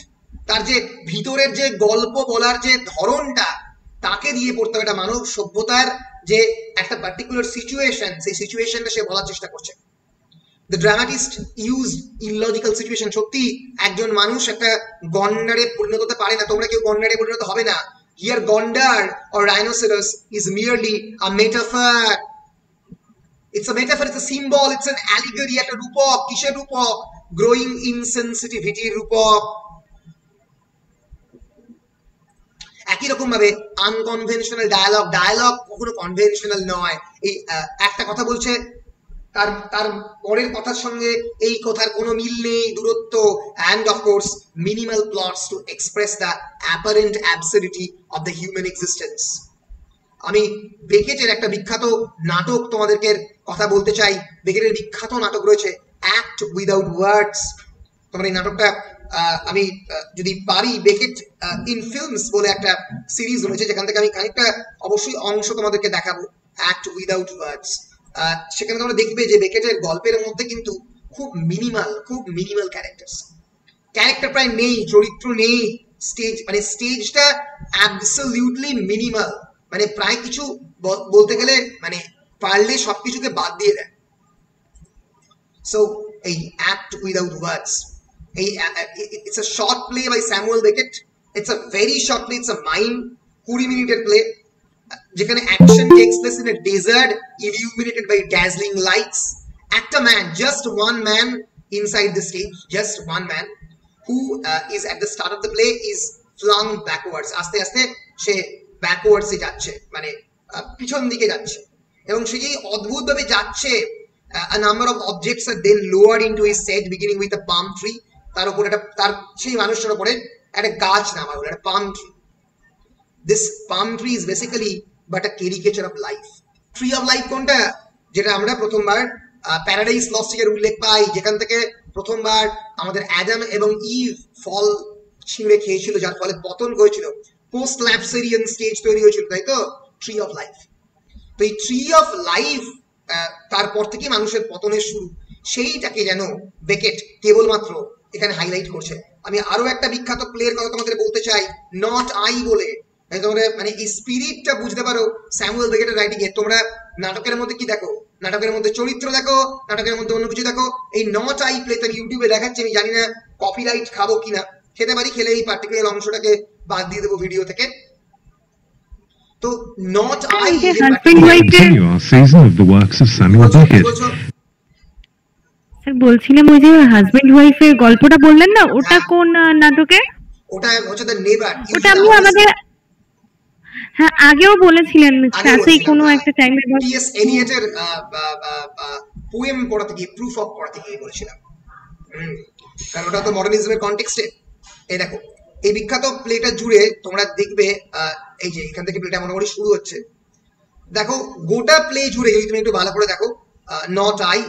তার যে ভিতরের যে গল্প বলার যে ধরনটা, তাকে দিয়ে পড়তে হবে। এটা মানব সভ্যতার যে একটা পার্টিকুলার সিচুয়েশন, সেই সিচুয়েশনটা সে বলার চেষ্টা করছে। The dramatist used illogical situation. সত্যি একজন মানুষ একটা গন্ডারে পরিণত হতে পারে না, তোমরা কেউ গন্ডারে পরিণত হবে না। Here Gondar or rhinoceros is merely a metaphor. It's a metaphor, it's a symbol, it's an allegory, একটা রূপক। কিসের রূপক? Growing insensitivity রূপক। একই রকম ভাবে আনকনভেনশনাল ডায়ালগ কখনো কনভেনশনাল নয়। এই একটা কথা বলছে, তার পরের কথার সঙ্গে এই কথার কোনো মিল নেই, দূরত্ব। and of course minimal plots to express the apparent absurdity of the human existence. আমি বেকেটের একটা বিখ্যাত নাটক তোমাদেরকে কথা বলতে চাই। বেকেটের বিখ্যাত নাটক রয়েছে অ্যাক্ট উইদাউট ওয়ার্ডস। তোমরা এই নাটকটা আমি যদি পারি, বেকেট ইন ফিল্মস বলে একটা সিরিজ রয়েছে যেখান থেকে আমি খানিকটা অবশ্যই অংশ তোমাদেরকে দেখাবো। অ্যাক্ট উইদাউট ওয়ার্ডস, সেখানে তোমরা দেখবে যে বেকেটের গল্পের মধ্যে কিন্তু খুব মিনিমাল ক্যারেক্টার প্রায় নেই, চরিত্র নেই। স্টেজটা অ্যাবসলিউটলি মিনিমাল, মানে প্রায় কিছু বলতে গেলে মানে পারলে সবকিছুকে বাদ দিয়ে দেয়। সো এই act without words, it's a short play by Samuel Beckett. It's a very short play, it's a 20 মিনিটের প্লে যেখানে action takes place in a desert illuminated by dazzling lights. একটা man, just one man inside the stage, just one man who is at the start of the play is flung backwards. আস্তে আস্তে সে backwards এ যাচ্ছে, মানে পিছন দিকে যাচ্ছে, এবং সে যেই অদ্ভুত ভাবে যাচ্ছে, a number of objects are then lowered into his set beginning with a palm tree. তার উপরে তার সেই মানুষটার উপরে একটা গাছ নামা হলো, একটা palm tree. This palm tree is basically but a caricature of life. Tree of life কোনটা? যেটা আমরা প্রথমবার প্যারাডাইস লস্ট এর উল্লেখ পাই, যেখান থেকে প্রথমবার আমাদের অ্যাডাম এবং ইভ ফল ছিঁড়ে খেয়েছিল, যার ফলে পতন হয়েছিল, পোস্ট ল্যাপসেরিয়ান স্টেজ তৈরি হয়েছিল, তাই তো? Tree of life. তো এই ট্রি অফ লাইফ, তারপর থেকে মানুষের পতনের শুরু, সেইটাকে যেন বেকেট কেবলমাত্র এখানে হাইলাইট করছে। আমি আরো একটা বিখ্যাত প্লের কথা তোমাদের বলতে চাই, নট আই বলে। তোমরা মানে এই স্পিরিটটা বুঝতে পারো স্যামুয়েল বেকেটের রাইটিং এ। তোমরা নাটকের মধ্যে কি দেখো? নাটকের মধ্যে চরিত্র দেখো, নাটকের মধ্যে অন্য কিছু দেখো। এই নট আই প্লে আমি ইউটিউবে দেখাচ্ছি, আমি জানি না কপিরাইট খাবো কিনা, খেতে পারি, খেলে এই পার্টিকুলার অংশটাকে বাদ দিয়ে দেবো ভিডিও থেকে। তো not I season of the works of Samuel Beckett. Sir বলছিলাম ওই যে হাজবেন্ড ওয়াইফের গল্পটা বললেন না, ওটা কোন নাটকে? ওটা হচ্ছে দ্য নেভার। ওটা আমি আমাদের হ্যাঁ আগেও বলেছিলেন ক্লাসেই কোনো বলেছিলাম, একটা টাইমে টিএস এলিয়টের পোয়েম পড়াতে গিয়ে, প্রুফ অফ পড়াতে গিয়ে বলেছিলাম। কারণ ওটা তো মডার্নিজমের কনটেক্সটে। এই দেখো এই বিখ্যাত প্লেটা জুড়ে তোমরা দেখবে, এই যে এখান থেকে প্লেটা মোটামুটি শুরু হচ্ছে, দেখো গোটা প্লে জুড়ে যদি তুমি একটু ভালো করে দেখো, not I,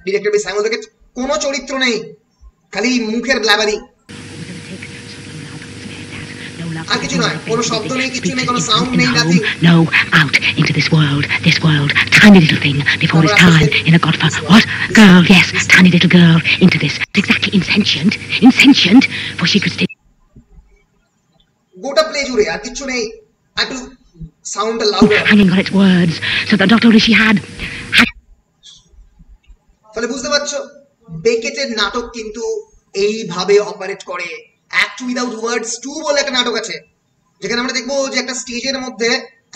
directed by Samuel Beckett, কোনো চরিত্র নেই, খালি মুখের ব্ল্যাবারি, আর কিছু নয়, কোনো শব্দ নেই, কিছু নেই, কোনো সাউন্ড নেই, nothing. No, out into this world, tiny little thing before its time in a godfather. What? Girl, yes, tiny little girl into this. Exactly, insentient, for she could stay. গোটা প্লে জুড়ে আর কিছু নেই, একটু sound louder, Hanging on its words, so the doctor she had. তাহলে বুঝতে পারছো বেকেটের নাটক কিন্তু এইভাবে অপারেট করে। অ্যাক্ট উইদাউট ওয়ার্ডস 2 বলে একটা নাটক আছে, যেখানে আমরা দেখবো যে একটা স্টেজের মধ্যে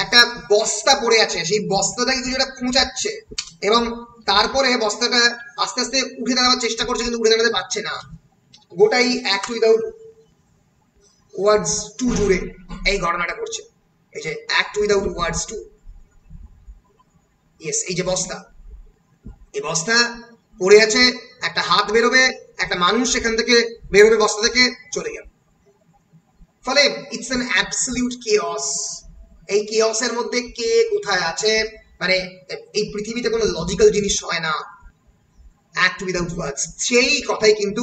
একটা বস্তা পড়ে আছে, সেই বস্তাটাকে কিছুটা খুঁচাচ্ছে এবং তারপরে বস্তাটা আস্তে আস্তে উঠে দাঁড়াবার চেষ্টা করছে, কিন্তু উঠে দাঁড়াতে পারছে না। গোটাই অ্যাক্ট উইদাউট ওয়ার্ডস 2 জুড়ে এই ঘটনাটা করছে। এই যে অ্যাক্ট উইদাউট ওয়ার্ডস 2, ইয়েস, এই যে বস্তা, এই বস্তা পড়ে আছে, একটা হাত বেরোবে, একটা মানুষ এখান থেকে বেরোবে বস্তা থেকে, চলে গেল। ফলে ইটস অ্যান অ্যাবসলিউট কেওস। এই কেওসের মধ্যে কে কোথায় আছে, মানে এই পৃথিবীতে কোনো লজিক্যাল জিনিস হয় না, অ্যাক্ট উইদাউট ওয়ার্ডস। সেই কথাই কিন্তু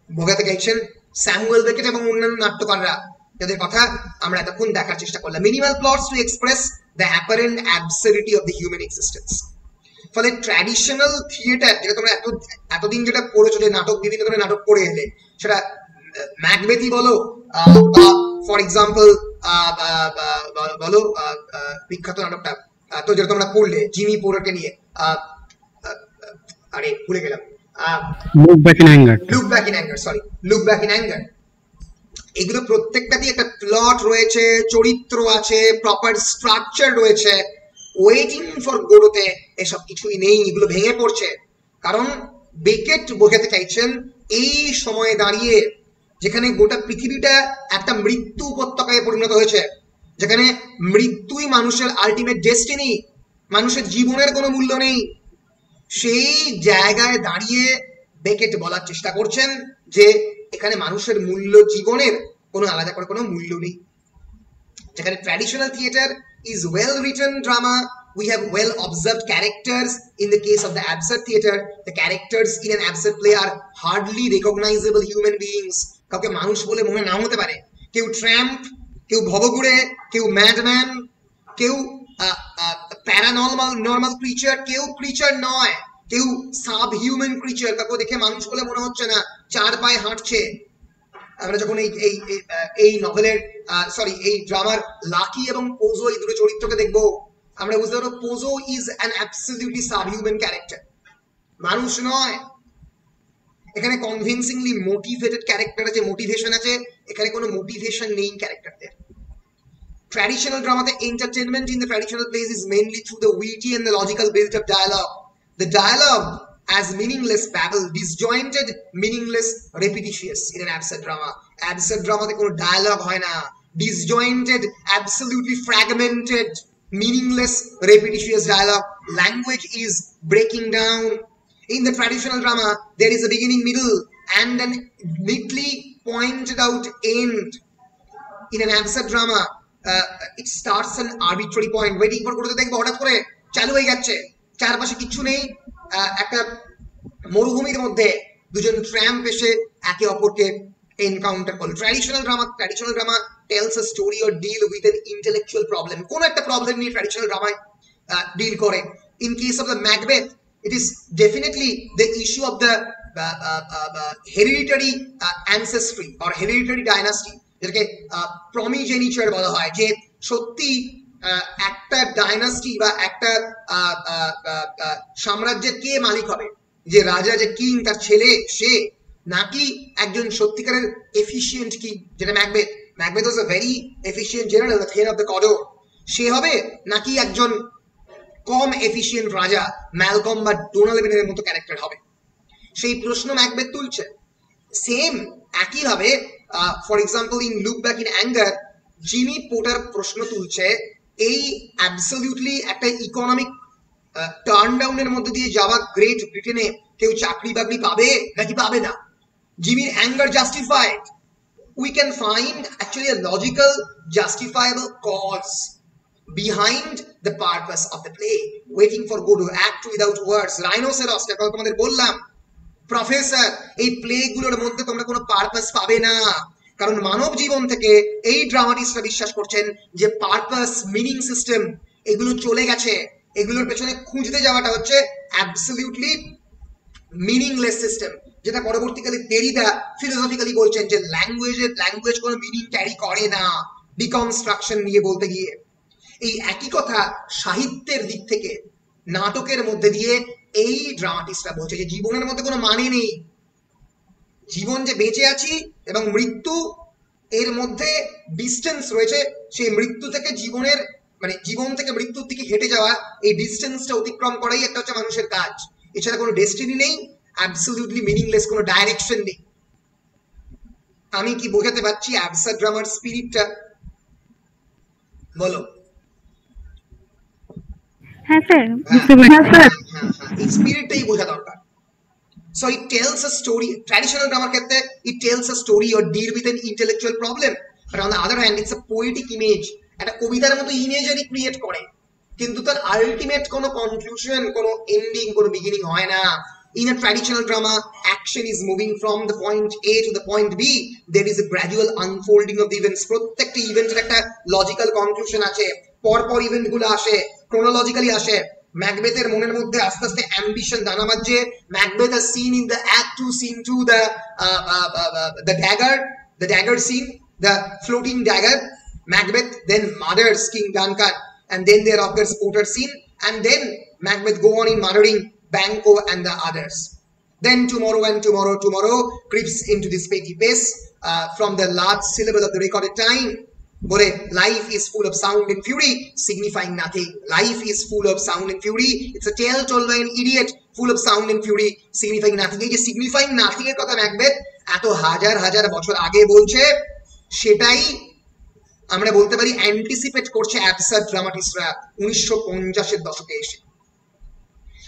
বোঝাতে চাইছেন স্যামুয়েল বেকেট এবং অন্যান্য নাট্যকাররা, যাদের কথা আমরা এতক্ষণ দেখার চেষ্টা করলাম। Minimal plots to express the apparent অ্যাবসার্ডিটি of the human existence. ফলে ট্র্যাডিশনাল থিয়েটার, যেটা তোমরা এতদিন যেটা পড়েছো, যে নাটক, বিভিন্ন ধরনের নাটক পড়ে এলে, সেটা ম্যাকবেথই বলো, বা ফর এক্সাম্পল বলো বিখ্যাত নাটকটা তো যেটা তোমরা পড়লে জিমি পোরটকে নিয়ে, আরে ভুলে গেলাম, লুক ব্যাক ইন অ্যাঙ্গার। এগুলো প্রত্যেকটাতেই একটা প্লট রয়েছে, চরিত্র আছে, প্রপার স্ট্রাকচার রয়েছে। ওয়েটিং ফর গোডোতে এসব কিছুই নেই, এগুলো ভেঙে পড়ছে। কারণ বেকেট বোঝাতে চাইছেন এই সময়ে দাঁড়িয়ে, যেখানে গোটা পৃথিবীটা একটা মৃত্যু উপত্যকায় পরিণত হয়েছে, যেখানে মৃত্যুই মানুষের আলটিমেট ডেস্টিনি, মানুষের জীবনের কোনো মূল্য নেই, সেই জায়গায় দাঁড়িয়ে বেকেট বলার চেষ্টা করছেন যে এখানে মানুষের মূল্য, জীবনের কোনো আলাদা করে কোনো মূল্য নেই। যেখানে traditional theatre is well written drama, we have well observed characters. In the case of the absurd theater, the characters in an absurd play are hardly recognizable human beings. কাউকে মানুষ বলে মনে নাও হতে পারে, কেউ ট্র্যাম্প, কেউ ভবঘুরে, কেউ ম্যাডম্যান, কেউ প্যারানর্মাল ক্রিচার, কেউ ক্রিচার নয়, কেউ সাব হিউম্যান ক্রিচার, কাউকে দেখে মানুষ বলে মনে হচ্ছে না, 4 পায়ে হাঁটছে। আমরা যখন এই নভেলের এই ড্রামার লাকি এবং পোজো, এই দুটো চরিত্রকে দেখবো, আমরা বুঝতে পারবো Pozzo is an absolutely subhuman character, মানুষ নয়। এখানে কনভিনসিংলি মোটিভেটেড ক্যারেক্টার আছে, মোটিভেশন আছে, এখানে কোনো মোটিভেশন নেই ক্যারেক্টারদের। ট্র্যাডিশনাল ড্রামাতে entertainment in the traditional plays is mainly through the witty and the logical built of dialogue. The dialogue as meaningless babble, disjointed, meaningless, repetitious in an absurd drama. Absurd drama te kono dialogue hoy na, disjointed, absolutely fragmented, meaningless, repetitious dialogue. Language is breaking down. In the traditional drama, there is a beginning, middle, and an neatly pointed out end. In an absurd drama, it starts an arbitrary point. Waiting for kote dekhbo hotat kore চালু হয়ে যাচ্ছে, চারপাশে কিছু নেই, একটা মরুভূমির মধ্যে দুজন ট্র্যাম্প এসে একে অপরকে এনকাউন্টার করল। Traditional drama tells a story or deal with an intellectual problem, কোন একটা প্রবলেম নিয়ে ট্র্যাডিশনাল ড্রামায় ডিল করে। In case of the Macbeth, it is definitely the issue of the hereditary ancestry or hereditary dynasty, যেটাকে primogeniture বলা হয়, যে সত্যি একটা ডাইনাস্টি বা একটা সাম্রাজ্যের কে মালিক হবে, যে রাজা, যে কিং, তার ছেলে সে, নাকি একজন সত্যিকারের এফিশিয়েন্ট কিং, যেটা Macbeth was a very efficient general, the head of the Cawdor, সে হবে, নাকি একজন কম এফিশিয়েন্ট রাজা ম্যালকম বা ডোনাল্ড মতো ক্যারেক্টার হবে, সেই প্রশ্ন ম্যাকবেথ তুলছে। সেম একইভাবে for example in Look Back in Anger, Jimmy Porter প্রশ্ন তুলছে এই অ্যাবসলিউটলি একটা ইকোনমিক টার্ন ডাউনের মধ্যে দিয়ে যাওয়া গ্রেট ব্রিটেনে কেউ চাকরি বাকরি পাবে নাকি পাবে না? জিমির anger justified? We can find actually a logical justifiable cause behind the purpose of the play. Waiting for Godot, act without words, rhinoceros, তোমাদের বললাম প্রফেসর, এই প্লে গুলোর মধ্যে তোমরা কোনো পারপাস পাবে না, কারণ মানব জীবন থেকে এই ড্রামাটিস্টরা বিশ্বাস করছেন যে পারপাস, মিনিং সিস্টেম এগুলো চলে গেছে, এগুলোর পেছনে খুঁজতে যাওয়াটা হচ্ছে অ্যাবসলিউটলি মিনিংলেস সিস্টেম, যেটা পরবর্তীকালে দেরিদা ফিলোসফিক্যালি বলছেন যে ল্যাঙ্গুয়েজ কোনো মিনিং ক্যারি করে না ডিকনস্ট্রাকশন নিয়ে বলতে গিয়ে। এই একই কথা সাহিত্যের দিক থেকে নাটকের মধ্যে দিয়ে এই ড্রামাটিস্টরা বলছে যে জীবনের মধ্যে কোনো মানে নেই, জীবন যে বেঁচে আছি এবং মৃত্যু এর মধ্যে ডিস্টেন্স রয়েছে, সেই মৃত্যু থেকে জীবনের মানে জীবন থেকে মৃত্যুর দিকে হেঁটে যাওয়া, এই ডিস্টেন্সটা অতিক্রম করাই একটা হচ্ছে মানুষের কাজ, এছাড়া কোনো ডেস্টিনি নেই, অ্যাবসলিউটলি মিনিংলেস, কোনো ডাইরেকশন নেই। আমি কি বোঝাতে পারছি অ্যাবসার্ড ড্রামার স্পিরিটটা? বলো। হ্যাঁ স্যার, বুঝতে পারছি। এই স্পিরিটটাই বোঝা দরকার। So it tells a story. Traditional drama ক্ষেত্রে it tells a story or deal with an intellectual problem, but on the other hand it's a poetic image. একটা কবিতার মতো ইমেজারি ক্রিয়েট করে, কিন্তু তার আলটিমেট কোনো কনক্লুশন, কোনো এন্ডিং, কোনো বিগিনিং হয় না। In a traditional drama, action is moving from the point A to the point B. There is a gradual unfolding of the events. প্রত্যেকটা ইভেন্টের একটা লজিক্যাল কনক্লুশন আছে, পরপর ইভেন্ট গুলো আসে, ক্রোনোলজিক্যালি আসে। ম্যাকবেথের মনের মধ্যে আস্তে আস্তে অ্যাম্বিশন দানা বাজছে। Macbeth has seen in the act 2 scene 2 the dagger scene, the floating dagger. Macbeth then murders King Duncan, and then there occurs Porter scene, and then Macbeth go on in murdering Banquo and the others. Then tomorrow creeps into this petty pace from the last syllable of the recorded time. Bole, life is full of sound and fury, signifying nothing. Life is full of sound and fury. It's a tale told by an idiot, full of sound and fury, signifying nothing. এই যে signifying nothing এর কথা Macbeth এত হাজার হাজার বছর আগে বলছে, সেটাই আমরা বলতে পারি অ্যান্টিসিপেট করছে অ্যাবসার্ড ড্রামাটিস্টরা 1950-এর দশকে এসে।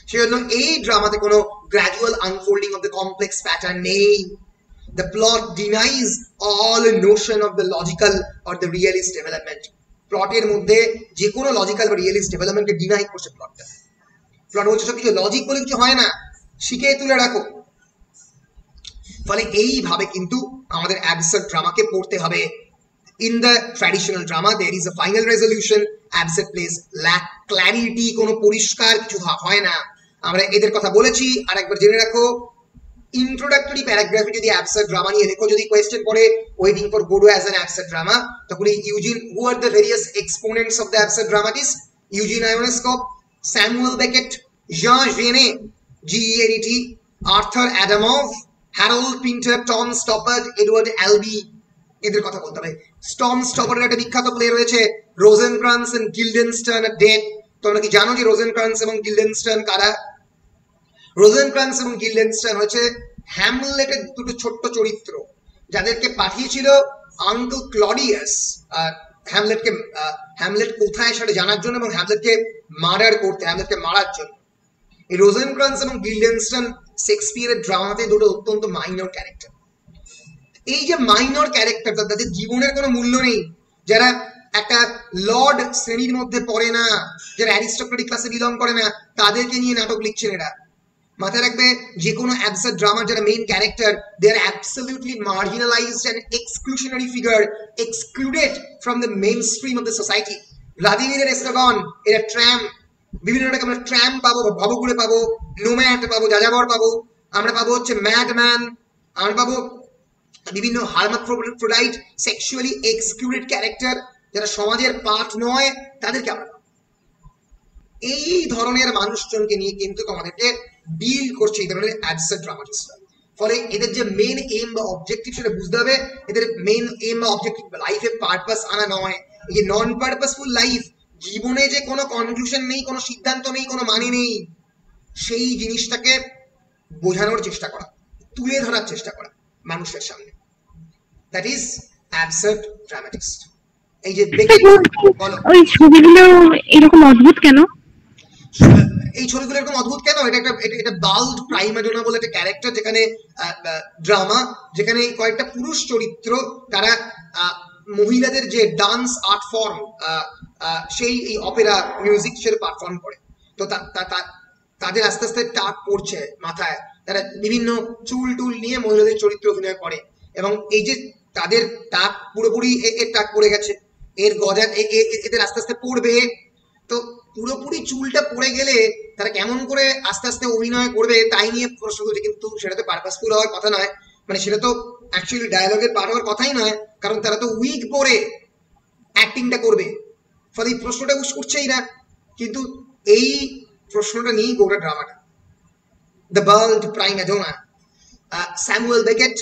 সেজন্য এই ড্রামাতে কোনো gradual unfolding of the complex pattern নেই। The plot denies all notion of the logical or the realist development. প্লটের মধ্যে যে কোনো লজিক্যাল বা রিয়েলিস্ট ডেভেলপমেন্টকে ডিনাই করছে প্লটটা। প্লট বলছে সব কিছু লজিক বলে কিছু হয় না, শিখে তুলে রাখো। ফলে এইভাবে কিন্তু আমাদের অ্যাবসার্ড ড্রামাকে পড়তে হবে। In the traditional drama there is a final resolution, absurd plays lack clarity, কোনো পরিষ্কার কিছু হয় না। আমরা এদের কথা বলেছি, আর একবার জেনে রাখো ইন্ট্রোডাক্টরি প্যারাগ্রাফে যদি অ্যাবসার্ড ড্রামা নিয়ে লেখো, যদি কোয়েশ্চেন পড়ে waiting for Godot as an absurd drama, তখন Eugene who are the various exponents of the absurd dramatist? Eugene Ionesco, Samuel Beckett, Jean Genet, G N E T, Arthur Adamov, Harold Pinter, Tom Stoppard, Edward Albee, এদের কথা বলতে হবে। Tom স্টপার্ডের একটা বিখ্যাত play রয়েছে রোজেনক্রান্স and গিল্ডেনস্টার্ন at death. তোমরা কি জানো যে রোজেনক্রান্স এবং গিল্ডেনস্টার্ন কারা? রোজেনক্রান্স এবং গিল্ডেনস্টার্ন হচ্ছে হ্যামলেটের দুটো ছোট্ট চরিত্র, যাদেরকে পাঠিয়েছিল আঙ্কেল ক্লডিয়াস হ্যামলেট কোথায় সেটা জানার জন্য এবং হ্যামলেটকে হ্যামলেটকে মারার জন্য। এই রোজেনক্রান্স এবং গিল্ডেনস্টার্ন শেক্সপিয়ারের ড্রামাতে দুটো অত্যন্ত মাইনর ক্যারেক্টার। এই যে মাইনর ক্যারেক্টার, তাদের জীবনের কোনো মূল্য নেই, যারা একটা লর্ড শ্রেণীর মধ্যে পড়ে না, যারা অ্যারিস্টোক্রেটিক ক্লাসে বিলং করে না, তাদেরকে নিয়ে নাটক লিখছেন এরা। মাথায় রাখবে, যে কোনো অ্যাবসার্ড ড্রামার যারা main character, they are absolutely marginalised and exclusionary figure, excluded from the mainstream of the society. Vladimir Estragon এরা ট্র্যাম্প, বিভিন্ন রকম আমরা ট্র্যাম্প পাবো, ভবঘুরে পাবো, নোম্যাড পাবো, যাযাবর পাবো, আমরা পাবো হচ্ছে ম্যাডম্যান, আমরা পাবো বিভিন্ন হার্মাফ্রোডাইট সেক্সুয়ালি এক্সক্লুডেড ক্যারেক্টার, যারা সমাজের পার্ট নয়, তাদেরকে আমরা এই ধরনের মানুষজনকে নিয়ে কিন্তু তোমাদেরকে ডিল করছে এই ধরনের অ্যাবসার্ড ড্রামাটিস্টরা। ফলে এদের যে মেন এম বা অবজেক্টিভ সেটা বুঝতে হবে। এদের মেন এম বা অবজেক্টিভ লাইফে পারপাস আনা নয়। এই যে নন পারপাসফুল লাইফ, জীবনে যে কোনো কনক্লুশন নেই, কোনো সিদ্ধান্ত নেই, কোনো মানে নেই, সেই জিনিসটাকে বোঝানোর চেষ্টা করা, তুলে ধরার চেষ্টা করা মানুষের সামনে, দ্যাট ইজ অ্যাবসার্ড ড্রামাটিস্ট। এই যে বেকেট, বলো ওই ছবিগুলো এরকম অদ্ভুত কেন? এই ছবিগুলো এরকম অদ্ভুত কেন? এটা বাল্ড প্রাইমাডোনা বলে একটা ক্যারেক্টার, যেখানে ড্রামা, যেখানে কয়েকটা পুরুষ চরিত্র তারা মহিলাদের যে ডান্স আর্ট ফর্ম, সেই এই অপেরা মিউজিক সেটা পারফর্ম করে। তো তাদের আস্তে আস্তে টাক পড়ছে মাথায়, তারা বিভিন্ন চুল টুল নিয়ে মহিলাদের চরিত্র অভিনয় করে, এবং এই যে তাদের টাক পুরোপুরি এর টাক পড়ে গেছে, এর গজা এদের আস্তে আস্তে পড়বে। তো পুরোপুরি চুলটা পড়ে গেলে তারা কেমন করে আস্তে আস্তে অভিনয় করবে তাই নিয়ে প্রশ্ন তুলছে, কিন্তু সেটা তো পারপাসফুল হওয়ার কথা নয়, মানে সেটা তো অ্যাকচুয়ালি ডায়ালগের পার্ট হওয়ার কথাই নয়, কারণ তারা তো উইগ পরে অ্যাক্টিংটা করবে, ফলে এই প্রশ্নটা উঠছেই না। কিন্তু এই প্রশ্নটা নিয়েই গোটা ড্রামাটা। দ্য বার্ল্ড প্রাইমাডোনা, স্যামুয়েল বেকেট,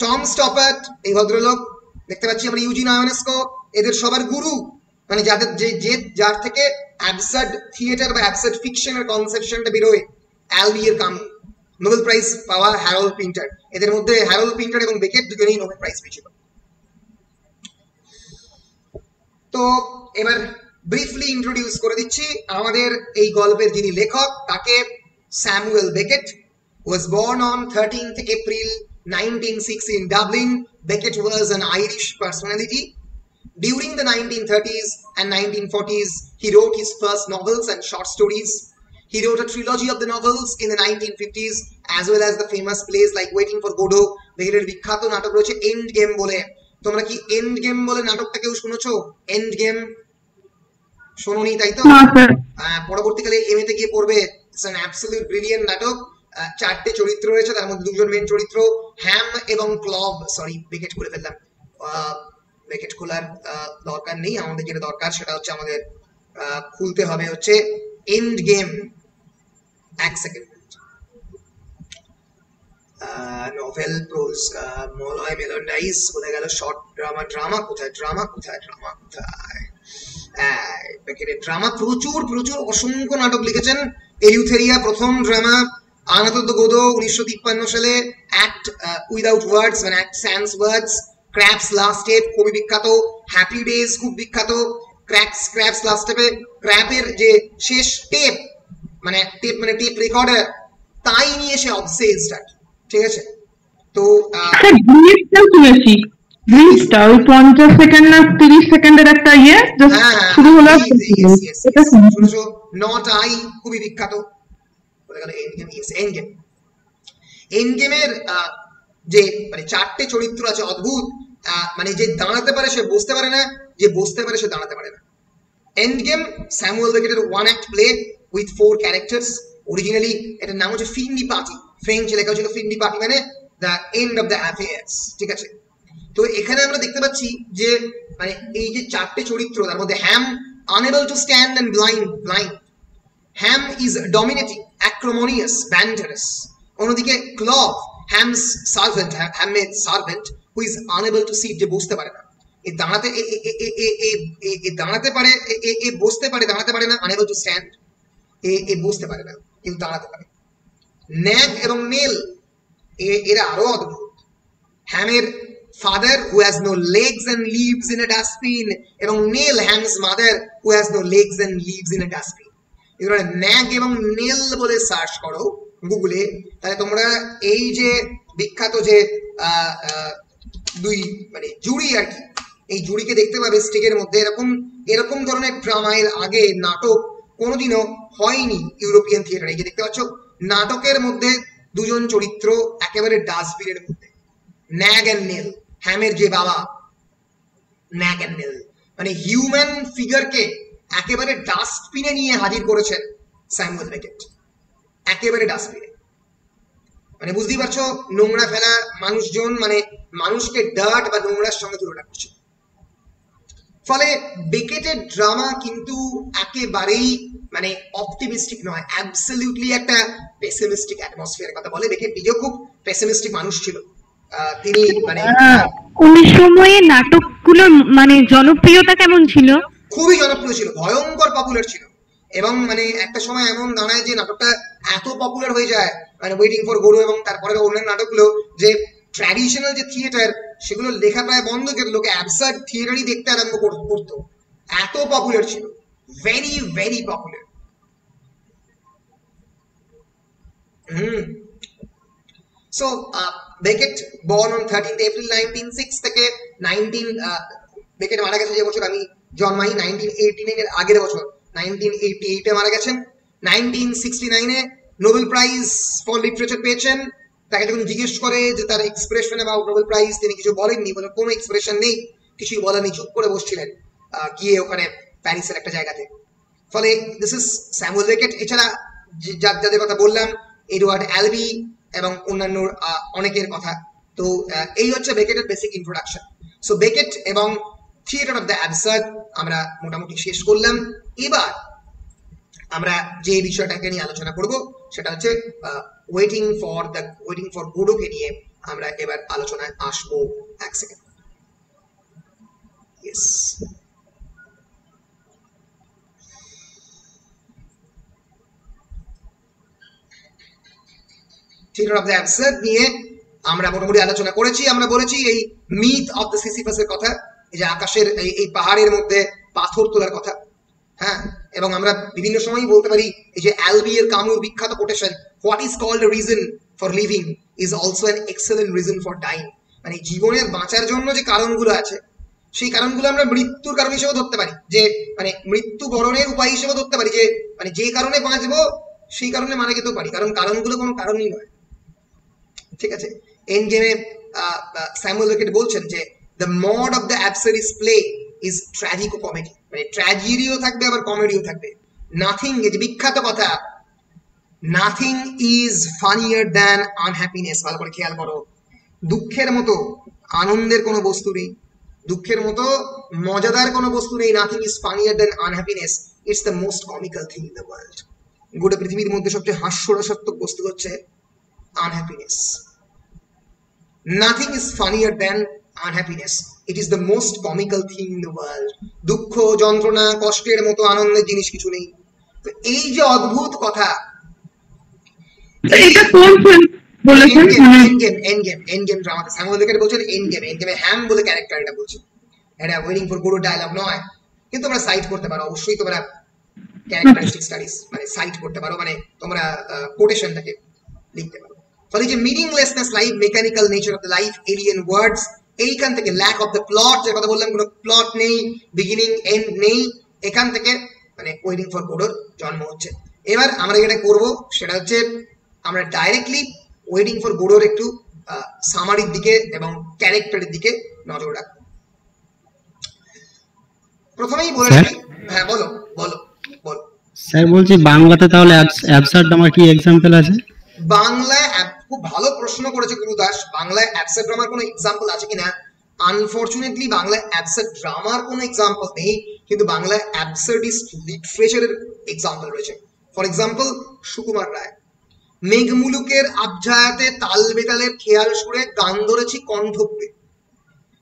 টম স্টপার্ট, এই ভদ্রলোক দেখতে পাচ্ছি আমরা, ইউজিন আয়োনেস্কো, এদের সবার গুরু, মানে যার থেকে অ্যাবসার্ড থিয়েটার বা অ্যাবসার্ড ফিকশনের কনসেপশনটা বেরোয়, অ্যালবিয়ার কামু, নোবেল প্রাইজ পাওয়া হ্যারল্ড পিন্টার, এদের মধ্যে হ্যারল্ড পিন্টার এবং বেকেট দুজনেই নোবেল প্রাইজ পেয়েছিল। তো এবার ব্রিফলি ইন্ট্রোডিউস করে দিচ্ছি আমাদের এই গল্পের যিনি লেখক, তাকে Samuel Beckett. was born on 13th April 1960 in Dublin. Beckett was an Irish personality. During the 1930s and 1940s, he wrote his first novels and short stories. He wrote a trilogy of the novels in the 1950s, as well as the famous plays like Waiting for Godot. বেকেটের বিখ্যাত নাটক রয়েছে and game বলে। তোমরা কি and game বলে নাটকটা কেউ শুনেছো? এন্ড গেম শোনোনি তাই তো? পরবর্তীকালে এমএ তে গিয়ে পড়বে। ইটস অ্যান অ্যাবসলিউট ব্রিলিয়েন্ট নাটক। 4টে চরিত্র রয়েছে, তার মধ্যে 2জন মেন চরিত্র হ্যাম এবং ক্লব। সরি, বেকেট করে ফেললাম, বেকেট খোলার দরকার নেই, আমাদের যেটা দরকার সেটা হচ্ছে আমাদের খুলতে হবে হচ্ছে এন্ড গেম। এক সেকেন্ড, নোভেল, প্রোজ, মলয়, মেলোডাইজ, কোথায় গেল শর্ট ড্রামা? ড্রামা কোথায়? ড্রামা কোথায়? ড্রামা কোথায়? বেকেটের ড্রামা প্রচুর প্রচুর অসংখ্য নাটক লিখেছেন। এলিউথেরিয়া প্রথম ড্রামা, আনাতোর দ্য গোদো 1953 সালে, অ্যাক্ট উইদাউট ওয়ার্ডস মানে অ্যাক্ট sans ওয়ার্ডস, ক্র্যাপস লাস্ট স্টেপ খুবই বিখ্যাত, হ্যাপি ডেজ খুব বিখ্যাত। ক্র্যাপস লাস্ট স্টেপে ক্র্যাপের যে শেষ টেপ মানে টেপ রেকর্ডার, তাই নিয়ে সে অবসেসড আর, ঠিক আছে? তো শুনেছি ব্রিজটা ওই 50 সেকেন্ড না 30 সেকেন্ডের একটা ইয়ে শুরু হলো, নট আই খুবই বিখ্যাত। এন্ড গেমের যে মানে 4টে চরিত্র আছে অদ্ভুত, মানে যে দাঁড়াতে পারে সে বসতে পারে না, যে বসতে পারে সে দাঁড়াতে পারে না। এন্ড গেম স্যামুয়েল বেকেটের one act play with 4 characters. Originally এটার নাম হচ্ছে ফিন্ডি পার্টি, ফ্রেঞ্চ লেখা ছিল ফিন্ডি পার্টি মানে the end of the affairs, ঠিক আছে? তো এখানে আমরা দেখতে পাচ্ছি যে মানে এই যে 4টে চরিত্র, তার মধ্যে হ্যাম unable to stand and blind. Ham is dominating, acrimonious, banterous. অন্যদিকে ক্লভ, হ্যামস সার্ভেন্ট, হ্যামের servant, who is unable to sit, যে বসতে পারে না। এ দাঁড়াতে পারে, এ বসতে পারে, দাঁড়াতে পারে না, unable to stand, এ বসতে পারে না কিন্তু দাঁড়াতে পারে। ন্যাগ এবং নেল, এরা আরো অদ্ভুত। হ্যামের father who has no legs and lives in a dustbin, এবং nail harms mother who has no legs and lives in a dustbin। এবার ন্যাগ এবং নেল বলে সার্চ করো গুগলে, তাহলে তোমরা এই যে বিখ্যাত যে দুই মানে জুড়ি আর কি, এই জুড়িকে দেখতে পাবে স্টেজের মধ্যে। এরকম ধরনের ড্রামা এর আগে নাটক কোনোদিনও হয়নি ইউরোপিয়ান থিয়েটারে। এই যে দেখতে পাচ্ছ নাটকের মধ্যে 2জন চরিত্র একেবারে ডাস্টবিনের মধ্যে, ন্যাগ অ্যান্ড নেল, হ্যামের যে বাবা, ন্যাগ অ্যান্ড নেল, মানে হিউম্যান ফিগারকে একেবারে ডাস্টবিনে নিয়ে হাজির করেছেন স্যামুয়েল বেকেট, একেবারে ডাস্টবিনে। মানে বুঝতেই পারছো নোংরা ফেলা মানুষজন, মানে মানুষকে ডার্ট বা নোংরার সঙ্গে তুলনা করছে। ফলে বেকেটের ড্রামা কিন্তু একেবারেই মানে অপটিমিস্টিক নয়, অ্যাবসলিউটলি একটা পেসিমিস্টিক অ্যাটমসফিয়ারের কথা বলে। বেকেট নিজেও খুব পেসিমিস্টিক মানুষ ছিল। তিনি মানে ওই সময়ে নাটকগুলো মানে জনপ্রিয়তা কেমন ছিল? খুবই জনপ্রিয় ছিল, ভয়ঙ্কর পপুলার ছিল। এবং মানে একটা সময় এমন দাঁড়ায় যে নাটকটা এত পপুলার হয়ে যায়, মানে ওয়েটিং ফর গোডো এবং তারপরে অন্যান্য নাটকগুলো, যে ট্র্যাডিশনাল যে থিয়েটার সেগুলো লেখা প্রায় বন্ধ করে লোকে অ্যাবসার্ড থিওরি দেখতে আরম্ভ করতো, এত পপুলার ছিল, very very popular. So Beckett born on 13th April 1906 থেকে 19 Beckett মারা গেছে যে বছর আমি জন্মাই 1918 এর আগের বছর 1988 এ মারা গেছেন। 1969 এ নোবেল প্রাইজ ফর লিটারেচার পেয়েছেন। তাকে যখন জিজ্ঞেস করে যে তার এক্সপ্রেশন অ্যাবাউট নোবেল প্রাইজ, তিনি কিছু বলেননি, বলে কোনো এক্সপ্রেশন নেই, কিছুই বলেনি, চুপ করে বসছিলেন গিয়ে ওখানে প্যারিসের একটা জায়গাতে। ফলে দিস ইজ স্যামুয়েল বেকেট। এছাড়া যাদের কথা বললাম, এডওয়ার্ড অ্যালবি এবং অন্যান্য অনেকের কথা। তো এই হচ্ছে বেকেটের বেসিক ইন্ট্রোডাকশন। সো বেকেট এবং থিয়েটার অফ দ্য অ্যাবসার্ড আমরা মোটামুটি শেষ করলাম। এবার আমরা যে বিষয়টাকে নিয়ে আলোচনা করব সেটা হচ্ছে ওয়েটিং ফর গোডোকে নিয়ে আমরা এবার আলোচনায় আসবো। এক second. Yes, theatre of the absurd নিয়ে আমরা মোটামুটি আলোচনা করেছি। আমরা বলেছি এই মিথ অফ দ্য সিসিফাসের কথা, এই যে আকাশের এই পাহাড়ের মধ্যে পাথর তোলার কথা, হ্যাঁ। এবং আমরা বিভিন্ন সময়ই বলতে পারি এই যে অ্যালবি এর কামুর বিখ্যাত quotation, what is called a reason for living is also an excellent reason for dying. মানে জীবনের বাঁচার জন্য যে কারণগুলো আছে, সেই কারণগুলো আমরা মৃত্যুর কারণ হিসেবে ধরতে পারি, যে মানে মৃত্যু বরণের উপায় হিসেবে ধরতে পারি, যে মানে যে কারণে বাঁচবো সেই কারণে মারা যেতেও পারি, কারণ কারণগুলো কোনো কারণই নয়। ঠিক আছে। এন্ড গেমে স্যামুয়েল বেকেট বলছেন যে the mode of the absurdist play is tragicomedy, মানে ট্র্যাজেডিও থাকবে আবার কমেডিও থাকবে। নাথিং, এই যে বিখ্যাত কথা, nothing is funnier than unhappiness. ভালো করে খেয়াল করো, দুঃখের মতো আনন্দের কোনো বস্তু নেই, দুঃখের মতো মজাদার কোনো বস্তু নেই। Nothing is funnier than unhappiness, it's the most comical thing in the world. গোটা পৃথিবীর মধ্যে সবচেয়ে হাস্যরসাত্মক বস্তু হচ্ছে unhappiness. Nothing is funnier than unhappiness. It is the most comical thing in the world. দুঃখ, যন্ত্রণা, কষ্টের মতো আনন্দের জিনিস কিছু নেই। তো এই যে অদ্ভুত কথা, এটা কোন ফিল্ম বলেছেন? এন্ডগেম ড্রামাতে স্যামুয়েল বেকেট বলছেন এন্ডগেমে হ্যাম বলে ক্যারেক্টার এটা বলছে, এটা ওয়েটিং ফর গোডো ডায়লগ নয়। কিন্তু তোমরা সাইট করতে পারো, অবশ্যই তোমরা ক্যারেক্টারিস্টিক স্টাডিজ মানে সাইট করতে পারো, মানে তোমরা কোটেশনটাকে লিখতে পারো। ফলে যে meaninglessness life, mechanical nature of the life, alien words, এইখান থেকে ল্যাক অফ দ্য প্লট, যে কথা বললাম কোনো প্লট নেই, বিগিনিং এন্ড নেই, এখান থেকে মানে ওয়েটিং ফর গোডোর জন্ম হচ্ছে। এবার আমরা যেটা করব সেটা হচ্ছে আমরা ডাইরেক্টলি ওয়েটিং ফর গোডোর একটু সামারির দিকে এবং ক্যারেক্টারের দিকে নজর রাখবো। প্রথমেই বলে রাখি, হ্যাঁ বলো বলো বলো স্যার। বলছি বাংলাতে তাহলে অ্যাবসার্ড ড্রামার কি এক্সাম্পল আছে? বাংলায় খুব ভালো প্রশ্ন করেছে গুরুদাস, বাংলায় অ্যাবসার্ড ড্রামার কোনো এক্সাম্পল আছে কিনা। আনফরচুনেটলি বাংলায় অ্যাবসার্ড ড্রামার কোনো এক্সাম্পল নেই, কিন্তু বাংলায় অ্যাবসার্ডিস্ট লিটারেচারের এক্সাম্পল রয়েছে। ফর এক্সাম্পল সুকুমার রায়, মেঘমুলুকের আবঝায়াতে তাল বেতালের খেয়াল সুরে গান ধরেছি কণ্ঠপুরে,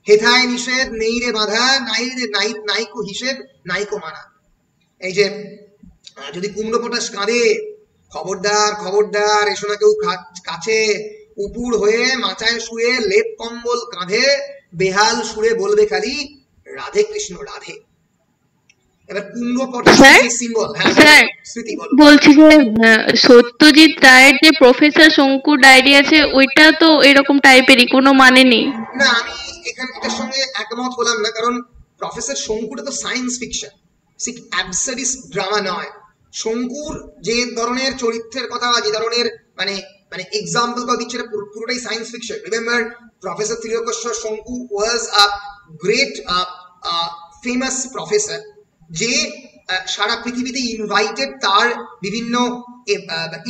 হেথায় নিষেধ নেই রে বাধা, নাই রে নাইকো হিসেব নাইকো মানা। এই যে যদি কুমড়ো পটাশ কাঁদে, খবরদার খবরদার এসো না কেউ কাছে, উপুর হয়ে মাচায় শুয়ে লেপ কম্বল কাঁধে, বেহাল সুরে বলবে খালি রাধে কৃষ্ণ রাধে। এবার কুমড়ো পটাশ সিম্বল। হ্যাঁ স্মৃতি বলো। বলছি যে সত্যজিৎ রায়ের যে প্রফেসর শঙ্কুর ডায়েরি আছে, ওইটা তো এরকম টাইপেরই, কোনো মানে নেই। না, আমি এটার সঙ্গে একমত হলাম না, কারণ প্রফেসর শঙ্কুটা তো সায়েন্স ফিকশন, অ্যাবসার্ডিস্ট ড্রামা নয়। শঙ্কুর যে ধরনের চরিত্রের কথা বা যে ধরনের মানে মানে এক্সাম্পল কথা দিচ্ছে, পুরোটাই science fiction. Remember, professor Trilokeshwar শঙ্কু ওয়াজ আ গ্রেট ফেমাস প্রফেসর, যে সারা পৃথিবীতে ইনভাইটেড তার বিভিন্ন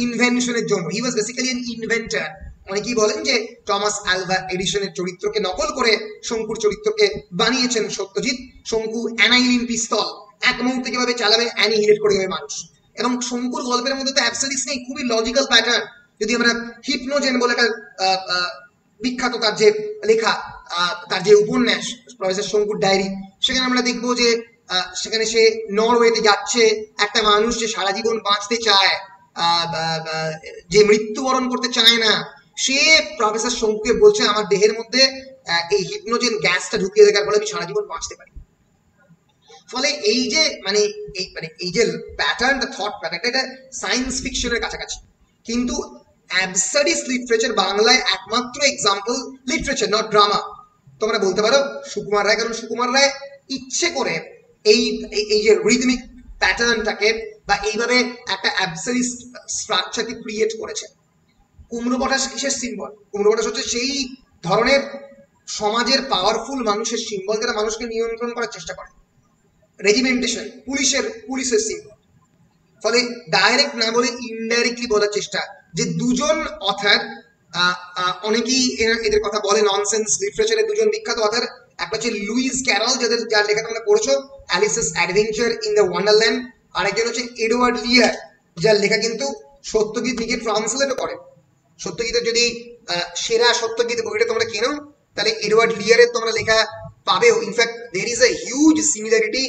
ইনভেনশনের জন্য। হি ওয়াজ বেসিক্যালি এন ইনভেন্টর। অনেকেই বলেন যে টমাস আলভা এডিসনের চরিত্রকে নকল করে শঙ্কুর চরিত্রকে বানিয়েছেন সত্যজিৎ। শঙ্কু অ্যানাইলিন পিস্তল এক মুহূর্তে কিভাবে চালাবে, অ্যানিহিলেট করে দেবে মানুষ। এবং শঙ্কুর গল্পের মধ্যে তো অ্যাবসার্ডিস্ট নেই, খুবই লজিক্যাল প্যাটার্ন। যদি আমরা হিপনোজেন বলে একটা বিখ্যাত তার যে লেখা, তার যে উপন্যাস প্রফেসর শঙ্কুর ডায়েরি, সেখানে আমরা দেখবো যে সেখানে সে নরওয়েতে যাচ্ছে, একটা মানুষ যে সারা জীবন বাঁচতে চায়, যে মৃত্যুবরণ করতে চায় না, সে প্রফেসর শঙ্কুকে বলছে আমার দেহের মধ্যে এই হিপনোজেন গ্যাসটা ঢুকিয়ে দেওয়ার ফলে আমি সারা জীবন বাঁচতে পারি। ফলে এই যে এই যে প্যাটার্ন, দ্য থট প্যাটার্ন, এটা সায়েন্স ফিকশনের কাছাকাছি। কিন্তু অ্যাবসার্ডিস্ট লিটারেচার বাংলায় একমাত্র এক্সাম্পল, লিটারেচার নট ড্রামা, তোমরা বলতে পারো সুকুমার রায়। কারণ সুকুমার রায় ইচ্ছে করে এই যে রিদমিক প্যাটার্নটাকে বা এইভাবে একটা অ্যাবসার্ডিস্ট স্ট্রাকচারকে ক্রিয়েট করেছে। কুমড়ো পটাশ কিসের সিম্বল? কুমড়ো পটাশ হচ্ছে সেই ধরনের সমাজের পাওয়ারফুল মানুষের সিম্বল যারা মানুষকে নিয়ন্ত্রণ করার চেষ্টা করে। রেজিমেন্টেশন, পুলিশের সিম্বল। ফলে ডাইরেক্ট না বলে ইনডাইরেক্টলি বলার চেষ্টা যে দুজন অথার, অনেকেই এদের কথা বলে ননসেন্স লিটারেচারের দুজন বিখ্যাত অথার, একটা হচ্ছে লুইস ক্যারল, যার লেখা তোমরা পড়েছো অ্যালিসেস অ্যাডভেঞ্চার ইন দ্য ওয়ান্ডারল্যান্ড, আরেকজন হচ্ছে এডওয়ার্ড লিয়ার, যার লেখা কিন্তু সত্যজিৎ নিজে ট্রান্সলেটও করে। সত্যজিতের যদি সেরা সত্যজিৎ বইটা তোমরা কেনো তাহলে এডওয়ার্ড লিয়ারের তোমরা লেখা পাবেও। In fact there is a huge similarity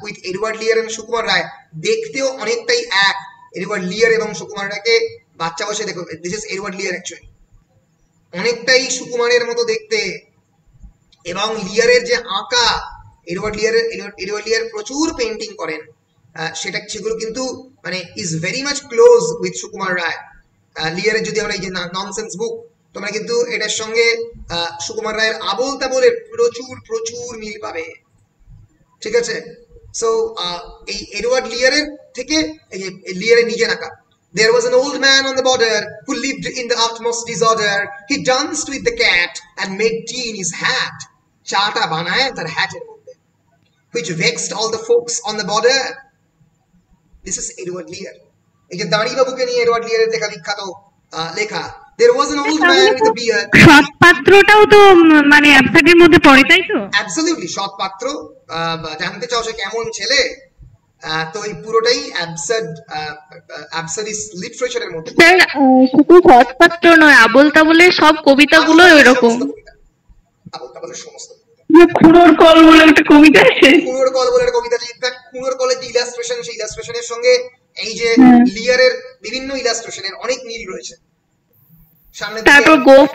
with Edward Lear and Sukumar Ray. দেখতেও অনেকটাই এক। এডওয়ার্ড লিয়ার এবং সুকুমার রায়কে বাচ্চা বসে দেখো, দিস ইজ এডওয়ার্ড লিয়ার অ্যাকচুয়ালি, অনেকটাই সুকুমারের মতো দেখতে। এবং লিয়ারের যে আঁকা, এডওয়ার্ড লিয়ার প্রচুর পেন্টিং করেন, সেগুলো কিন্তু মানে is very much close with Sukumar Ray. লিয়ারের যদি আমরা এই যে ননসেন্স বুক, তোমরা কিন্তু এটার সঙ্গে সুকুমার রায়ের আবোল তাবোলের প্রচুর মিল পাবে, ঠিক আছে? সো এই এডওয়ার্ড লিয়ারের থেকে এই যে লিয়ারের নিজের আঁকা, there was an old man on the border who lived in the utmost disorder. He danced with the cat and made tea in his hat. চাটা বানায় তার হ্যাটের মধ্যে, which vexed all the folks on the border. This is Edward Lear. এই যে দাঁড়ি বাবুকে নিয়ে Edward লিয়ারের লেখা বিখ্যাত লেখা, there was an old man with a beard. সৎপাত্রটাও তো মানে অ্যাবসার্ডের মধ্যে পড়ে, তাই তো? অ্যাবসলিউটলি, সৎপাত্র। জানতে চাও সে কেমন ছেলে? তো এই পুরোটাই অ্যাবসার্ডিস্ট লিটারেচারের মধ্যে। স্যার শুধু সৎপাত্র নয়, আবোল তাবোলের সব কবিতাগুলো এরকম। আবোল তাবোলের সমস্ত খুনোর কল বলে একটা কবিতা আছে, খুনোর কল বলে একটা কবিতা আছে। ইনফ্যাক্ট খুনোর কলের যে ইলাস্ট্রেশন, সেই ইলাস্ট্রেশনের সঙ্গে এই যে লিয়ারের বিভিন্ন ইলাস্ট্রেশনের অনেক মিল রয়েছে। সামনে তারপর গোফ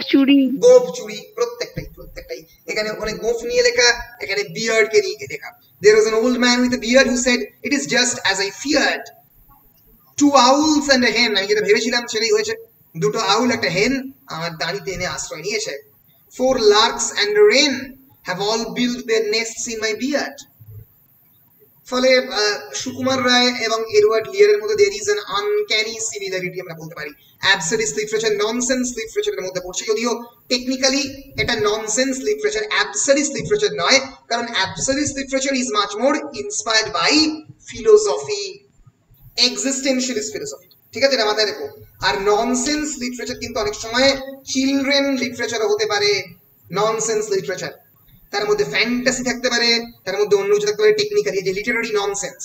চুরি প্রত্যেকটাই এখানে অনেক গোফ নিয়ে লেখা, এখানে বিয়ার্ড কে নিয়ে লেখা। There was an old man with a beard who said, "It is just as I feared. 2 owls and a hen." আমি যেটা ভেবেছিলাম সেটাই হয়েছে। 2টো আউল একটা হেন আমার দাঁড়িতে এনে আশ্রয় নিয়েছে। 4 larks and a wren have all built their nests in my beard. ফলে সুকুমার রায় এবং এডওয়ার্ড লিয়ারের মধ্যে there is an uncanny similarity আমরা বলতে পারি। অ্যাবসার্ডিস্ট লিটারেচার ননসেন্স লিটারেচারের মধ্যে পড়ছে, যদিও টেকনিক্যালি এটা ননসেন্স লিটারেচার, অ্যাবসার্ডিস্ট লিটারেচার নয়। কারণ absurdist literature is much more inspired by philosophy, existentialist philosophy, ঠিক আছে? এটা মাথায় রেখো। আর ননসেন্স লিটারেচার কিন্তু অনেক সময় চিলড্রেন লিটারেচারও হতে পারে। ননসেন্স লিটারেচার তার মধ্যে ফ্যান্টাসি থাকতে পারে, তার মধ্যে অন্য কিছু থাকতে পারে টেকনিক্যালি। যে লিটারারি ননসেন্স,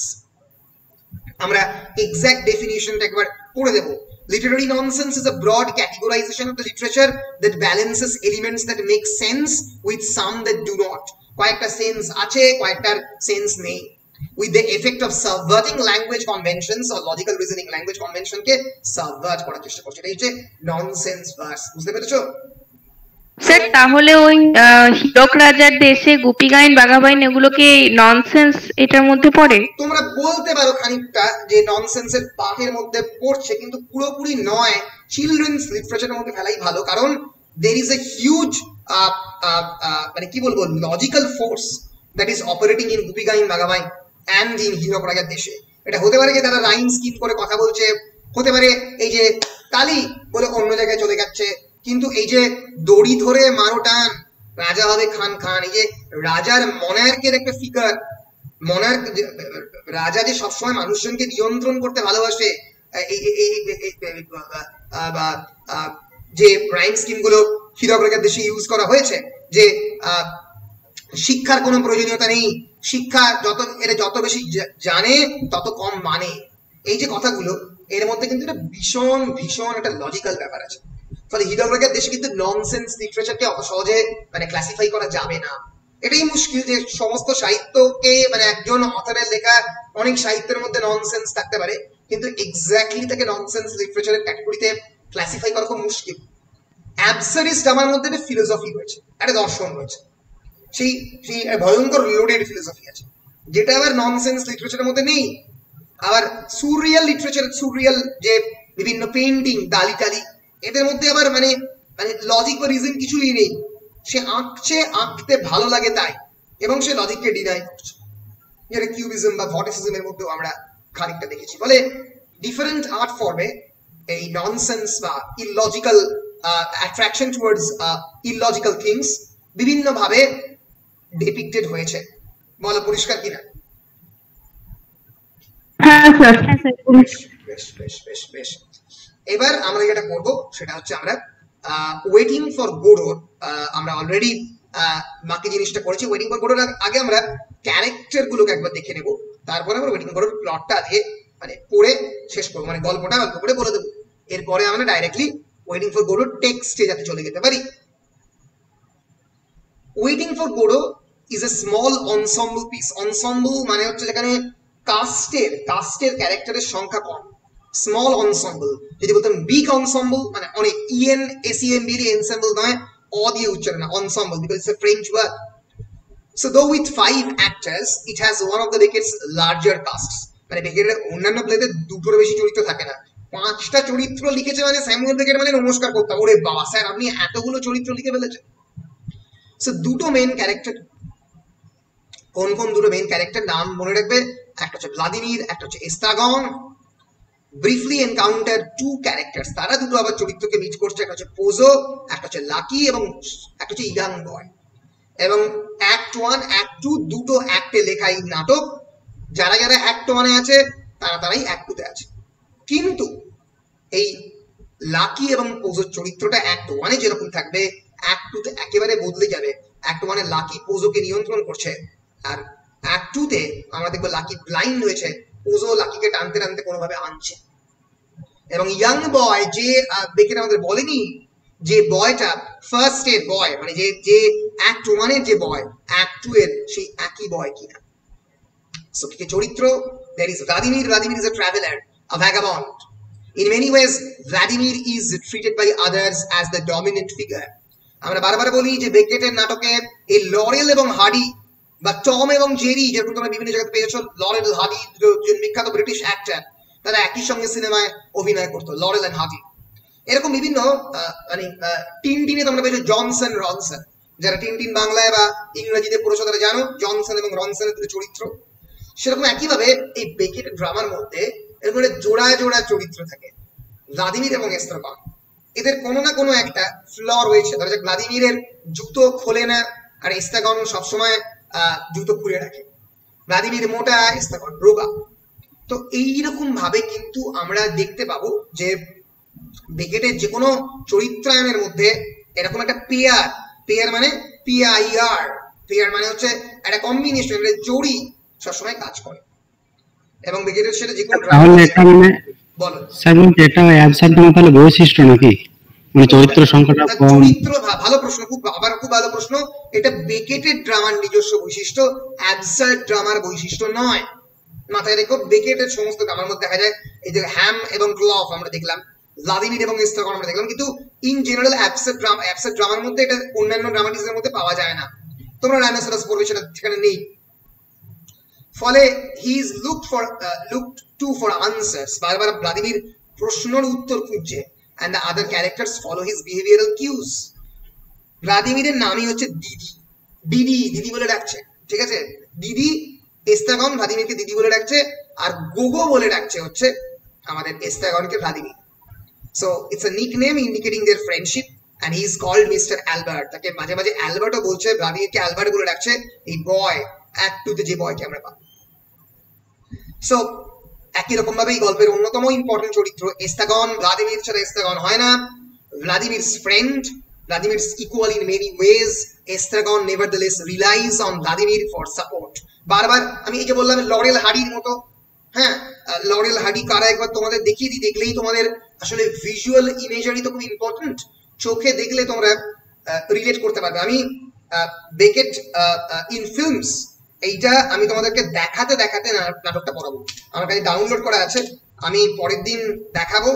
আমরা এক্সাক্ট ডেফিনিশনটা একবার পড়ে দেব। Literary nonsense is a broad categorization of the literature that balances elements that make sense with some that do not. কয়েকটা সেন্স আছে, কয়েকটার সেন্স নেই, with the effect of subverting language conventions or logical reasoning language convention K subvert করার চেষ্টা করছে। এটা হচ্ছে nonsense verse, বুঝতে পেরেছো? স্যার তাহলে ওই হীরক রাজার দেশে, গোপী গাইন, বাঘাবাইন এগুলোকে ননসেন্স এটার মধ্যে পড়ে? তোমরা বলতে পারো খানিকটা যে ননসেন্সের পাঠের মধ্যে পড়ছে, কিন্তু পুরোপুরি নয়। চিলড্রেন্স লিটারেচারের মধ্যে ফেলাই ভালো, কারণ there is a huge মানে কি বলবো logical force that is operating in Goopy Gyne, Bagha Byne and in Hirak রাজার দেশে। এটা হতে পারে যে তারা রাইম স্কিম করে কথা বলছে, হতে পারে এই যে কালী বলে অন্য জায়গায় চলে যাচ্ছে, কিন্তু এই যে দড়ি ধরে মারো টান, রাজা হবে খান খান, এই যে রাজার মনার্কের একটা ফিগার, মনার্ক রাজা যে সবসময় মানুষজনকে নিয়ন্ত্রণ করতে ভালোবাসে, যে রাইম স্কিম গুলো হীরক রাজার দেশে ইউজ করা হয়েছে, যে শিক্ষার কোনো প্রয়োজনীয়তা নেই, শিক্ষা যত বেশি জানে তত কম মানে, এই যে কথাগুলো, এর মধ্যে কিন্তু একটা ভীষণ একটা লজিক্যাল ব্যাপার আছে। ফলে হীরক রাজার দেশে কিন্তু ননসেন্স লিটারেচারকে অত সহজে মানে ক্লাসিফাই করা যাবে না। এটাই মুশকিল যে সমস্ত সাহিত্যকে মানে একজন অথরের লেখা অনেক সাহিত্যের মধ্যে ননসেন্স থাকতে পারে, কিন্তু এক্স্যাক্টলি তাকে ননসেন্স লিটারেচারের ক্যাটাগরিতে ক্লাসিফাই করা খুব মুশকিল। অ্যাবসার্ডিস্ট ড্রামার মধ্যে একটা ফিলোসফি রয়েছে, একটা দর্শন রয়েছে, সেই সেই ভয়ঙ্কর লোডেড ফিলোসফি আছে, যেটা আবার ননসেন্স লিটারেচারের মধ্যে নেই। আবার সুরিয়াল লিটারেচার, সুরিয়াল যে বিভিন্ন পেন্টিং, দালি টালি, এদের মধ্যে আবার মানে মানে লজিক বা রিজন কিছুই নেই। সে আঁকছে, আঁকতে ভালো লাগে তাই, এবং সে লজিককে ডিনাই করছে, যেটা কিউবিজম বা ভর্টিসিজমের মধ্যেও আমরা খানিকটা দেখেছি। ফলে ডিফারেন্ট আর্ট ফর্মে এই ননসেন্স বা illogical attraction towards illogical things বিভিন্নভাবে ডিপিক্টেড হয়েছে। বলো পরিষ্কার কিনা? হ্যাঁ স্যার। বেশ বেশ বেশ বেশ। এবার আমরা যেটা করব সেটা হচ্ছে আমরা ওয়েটিং ফর গোডোর, আমরা অলরেডি বাকি জিনিসটা করেছি। ওয়েটিং ফর গোডোর আগে আমরা ক্যারেক্টার গুলোকে একবার দেখে নেব, তারপরে আমরা ওয়েটিং ফর গোডোর প্লটটা আজকে মানে পড়ে শেষ করবো, মানে গল্পটা অল্প করে বলে দেবো। এরপরে আমরা ডাইরেক্টলি ওয়েটিং ফর গোডোর টেক্সটে যাতে চলে যেতে পারি। Waiting for Godot is a small ensemble piece. Ensemble মানে হচ্ছে যেখানে কাস্টের ক্যারেক্টারের সংখ্যা কম, স্মল অনসম্বল। যদি বলতাম বিগ অনসম্বল মানে অনেক, ENSEMBL এনসেম্বল নয়, অ দিয়ে উচ্চারণ না, ensemble, because it's a French word. So though with 5 actors, it has one of the Beckett's larger casts. মানে বেকেটের অন্যান্য প্লেতে দুটোর বেশি চরিত্র থাকে না, 5টা চরিত্র লিখেছে। মানে স্যামুয়েল বেকেট মানে নমস্কার করতাম, ওরে বাবা স্যার আপনি এতগুলো চরিত্র লিখে ফেলেছেন। সো দুটো মেইন ক্যারেক্টার, কোন কোন দুটো মেইন ক্যারেক্টার নাম মনে রাখবে, একটা হচ্ছে ভ্লাদিমির, একটা হচ্ছে এস্ট্রাগন। ব্রিফলি এনকাউন্টার টু ক্যারেক্টার্স, তারা দুটো আবার চরিত্রকে মিট করছে, একটা হচ্ছে পোজো, একটা হচ্ছে লাকি, এবং একটা হচ্ছে ইয়াং বয়। এবং অ্যাক্ট 1 অ্যাক্ট 2 দুটো অ্যাক্টে লেখা এই নাটক, যারা যারা অ্যাক্ট 1 এ আছে তারাই অ্যাক্ট 2 তে আছে। কিন্তু এই লাকি এবং পোজোর চরিত্রটা অ্যাক্ট 1 এ যেরকম থাকবে, অ্যাক্ট 2 তে একেবারে বদলে যাবে। অ্যাক্ট 1 এ লাকি পোজোকে নিয়ন্ত্রণ করছে, আর অ্যাক্ট 2 তে আমরা দেখবো লাকি ব্লাইন্ড হয়েছে, পোজো লাকিকে টানতে টানতে কোনোভাবে আনছে। এবং ইয়াং বয় যে বেকেট আমাদের বলেনি, যে বয়টা ফার্স্ট এর বয়, মানে যে যে অ্যাক্ট 1 এর যে বয়, অ্যাক্ট 2 এর সেই একই বয় কিনা। সো কি চরিত্র, there is Vladimir. Vladimir is a traveler, a vagabond. In many ways Vladimir is treated by others as the dominant figure. আমরা বারবার বলি যে বেকেটের নাটকে এই লরেল এবং হার্ডি বা টম এবং জেরি, যেরকম তোমরা বিভিন্ন জায়গায় পেয়েছো, লরেল হার্ডি দুজন বিখ্যাত ব্রিটিশ অ্যাক্টর, তারা একই সঙ্গে সিনেমায় অভিনয় করতো, লরেল এন্ড হার্ডি। এরকম বিভিন্ন মানে টিনটিনে তোমরা পেয়েছো জনসন রনসন, যারা টিনটিন বাংলায় বা ইংরেজিতে পড়েছো তারা জানো জনসন এবং রনসনের দুটো চরিত্র। সেরকম একইভাবে এই বেকেট ড্রামার মধ্যে এরকম জোড়া জোড়া চরিত্র থাকে, ভ্লাদিমির এবং এস্ট্রাগন। এদের কোনো না কোনো একটা ফ্ল রয়েছে। ধরা যাক ভ্লাদিমিরের জুতো খোলে না, আর এস্ট্রাগন সবসময় জুতো খুলে রাখে। ভ্লাদিমির মোটা, এস্ট্রাগন রোগা। তো এইরকম ভাবে কিন্তু আমরা দেখতে পাবো যে বেকেটের যে কোনো চরিত্রায়নের মধ্যে এরকম একটা পেয়ার মানে PIR, পেয়ার মানে হচ্ছে একটা কম্বিনেশন, একটা জোড়ি সবসময় কাজ করে। এবং বেকেটের সেটা যে কোনো বলো স্যার, এটা অ্যাবসার্ড ড্রামা তাহলে বৈশিষ্ট্য নাকি, মানে চরিত্র সংখ্যাটা কম? চরিত্র ভালো প্রশ্ন, খুব ভালো প্রশ্ন। এটা বেকেটের ড্রামার নিজস্ব বৈশিষ্ট্য, অ্যাবসার্ড ড্রামার বৈশিষ্ট্য নয়। মাথায় রেখো, বেকেটের সমস্ত ড্রামার মধ্যে দেখা যায় এই যে হ্যাম এবং ক্লফ আমরা দেখলাম, ভ্লাদিমির এবং এস্ট্রাগন আমরা দেখলাম, কিন্তু ইন জেনারেল অ্যাবসার্ড ড্রামার মধ্যে এটা অন্যান্য ড্রামাটিক্সের মধ্যে পাওয়া যায় না। তোমরা রাইনোসেরাস পড়বে, সেটা সেখানে নেই। ফলে he is looked to for answers, বারবার ভ্লাদিমির প্রশ্নের উত্তর খুঁজছে, and the other characters follow his behavioral cues. ভ্লাদিমিরের নামই হচ্ছে দিদি বলে ডাকছে, ঠিক আছে? দিদি, এস্ট্রাগন ভ্লাদিমিরকে দিদি বলে ডাকছে, আর গোগো বলে ডাকছে হচ্ছে আমাদের এস্ট্রাগনকে Vladimir. So it's a nickname indicating their friendship, and he is called Mr. Albert. তাকে মাঝে মাঝে অ্যালবার্টও বলছে, ভ্লাদিমিরকে অ্যালবার্ট বলে ডাকছে, এই বয় অ্যাক্ট 2 তে যে বয়কে আমরা পাবো। সো একই রকম ভাবে এই গল্পের অন্যতম ইম্পর্টেন্ট চরিত্র এস্ট্রাগন। ভ্লাদিমির ছাড়া এস্ট্রাগন হয় না। ভ্লাদিমির's friend, Vladimir's equal in many ways. Estragon nevertheless relies on Vladimir for support. বারবার আমি এই যে বললাম লরেল হার্ডির মতো, হ্যাঁ, লরেল হার্ডি কারা একবার তোমাদের দেখিয়ে দিই, দেখলেই তোমাদের আসলে ভিজুয়াল ইমেজারি তো খুব ইম্পর্টেন্ট, চোখে দেখলে তোমরা রিলেট করতে পারবে। আমি বেকেট ইন ফিল্মস এইটা আমি তোমাদেরকে দেখাতে দেখাতে নাটকটা পড়াবো, আমার কাছে ডাউনলোড করা আছে, আমি পরের দিন দেখাবো,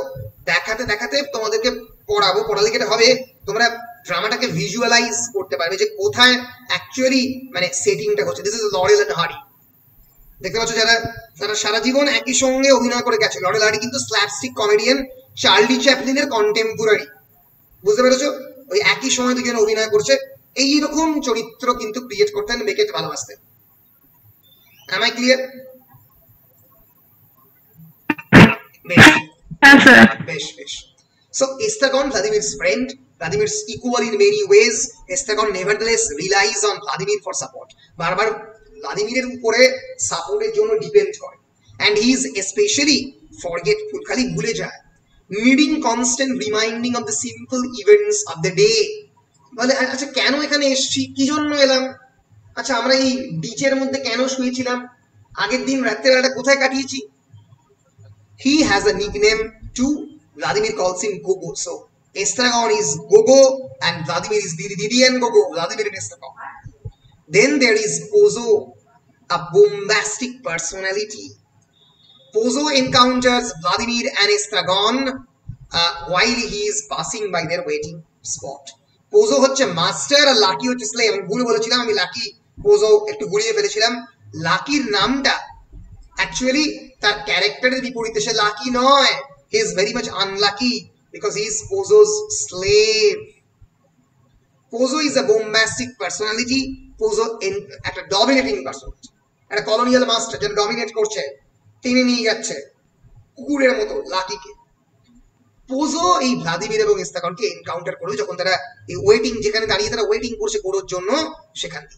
দেখাতে দেখাতে তোমাদেরকে পড়াবো। পড়ালে যেটা হবে, তোমরা ড্রামাটাকে ভিজুয়ালাইজ করতে পারবে যে কোথায় অ্যাকচুয়ালি মানে সেটিংটা হচ্ছে। This is Laurel and Hardy. দেখতে পাচ্ছ যারা সারা জীবন একই সঙ্গে অভিনয় করে গেছে। লরেল হার্ডি কিন্তু স্ল্যাপস্টিক কমেডিয়ান, চার্লি চ্যাপলিনের কন্টেম্পোরারি। বুঝতে পেরেছো? ওই একই সময় দুজন অভিনয় করছে, এইরকম চরিত্র কিন্তু ক্রিয়েট করতেন, বেকেট ভালোবাসতেন। Am I clear? বেশ। So Estragon, Vladimir's friend, Vladimir's equal in many ways. Estragon nevertheless relies on Vladimir for support. বারবার ভ্লাদিমিরের উপরে সাপোর্টের জন্য ডিপেন্ড করে। And he is especially forgetful, খালি ভুলে যায়। Needing constant reminding of the simple events of the day. বলে আচ্ছা কেন এখানে এসেছি, কি জন্য এলাম, আচ্ছা আমরা এই বিচের মধ্যে কেন শুয়েছিলাম, আগের দিন রাত্রেবেলাটা কোথায় কাটিয়েছি। He has a nickname too. Vladimir calls him Gogo. So Estragon is Gogo and Vladimir is Didi and Gogo. Vladimir and Estragon. Then there is Pozo, a bombastic personality. Pozo encounters Vladimir and Estragon while he is passing by their waiting spot. Pozo হচ্ছে master আর lucky হচ্ছে slave. আমি ভুল বলেছিলাম, আমি lucky পোজো একটু ঘুরিয়ে ফেলেছিলাম। লাকির নামটা অ্যাকচুয়ালি তার ক্যারেক্টারের বিপরীতে, সে লাকি নয়। He is very much unlucky because he is Pozzo's slave. Pozzo is a bombastic personality. Pozzo একটা ডমিনেটিং পার্সোনালিটি, একটা কলোনিয়াল মাস্টার যেটা ডমিনেট করছে, টেনে নিয়ে যাচ্ছে কুকুরের মতো লাকিকে। পোজো এই ভ্লাদিমির এবং এস্তাগনকে এনকাউন্টার করবে যখন তারা এই ওয়েটিং, যেখানে দাঁড়িয়ে তারা ওয়েটিং করছে গোরোর জন্য, সেখানে।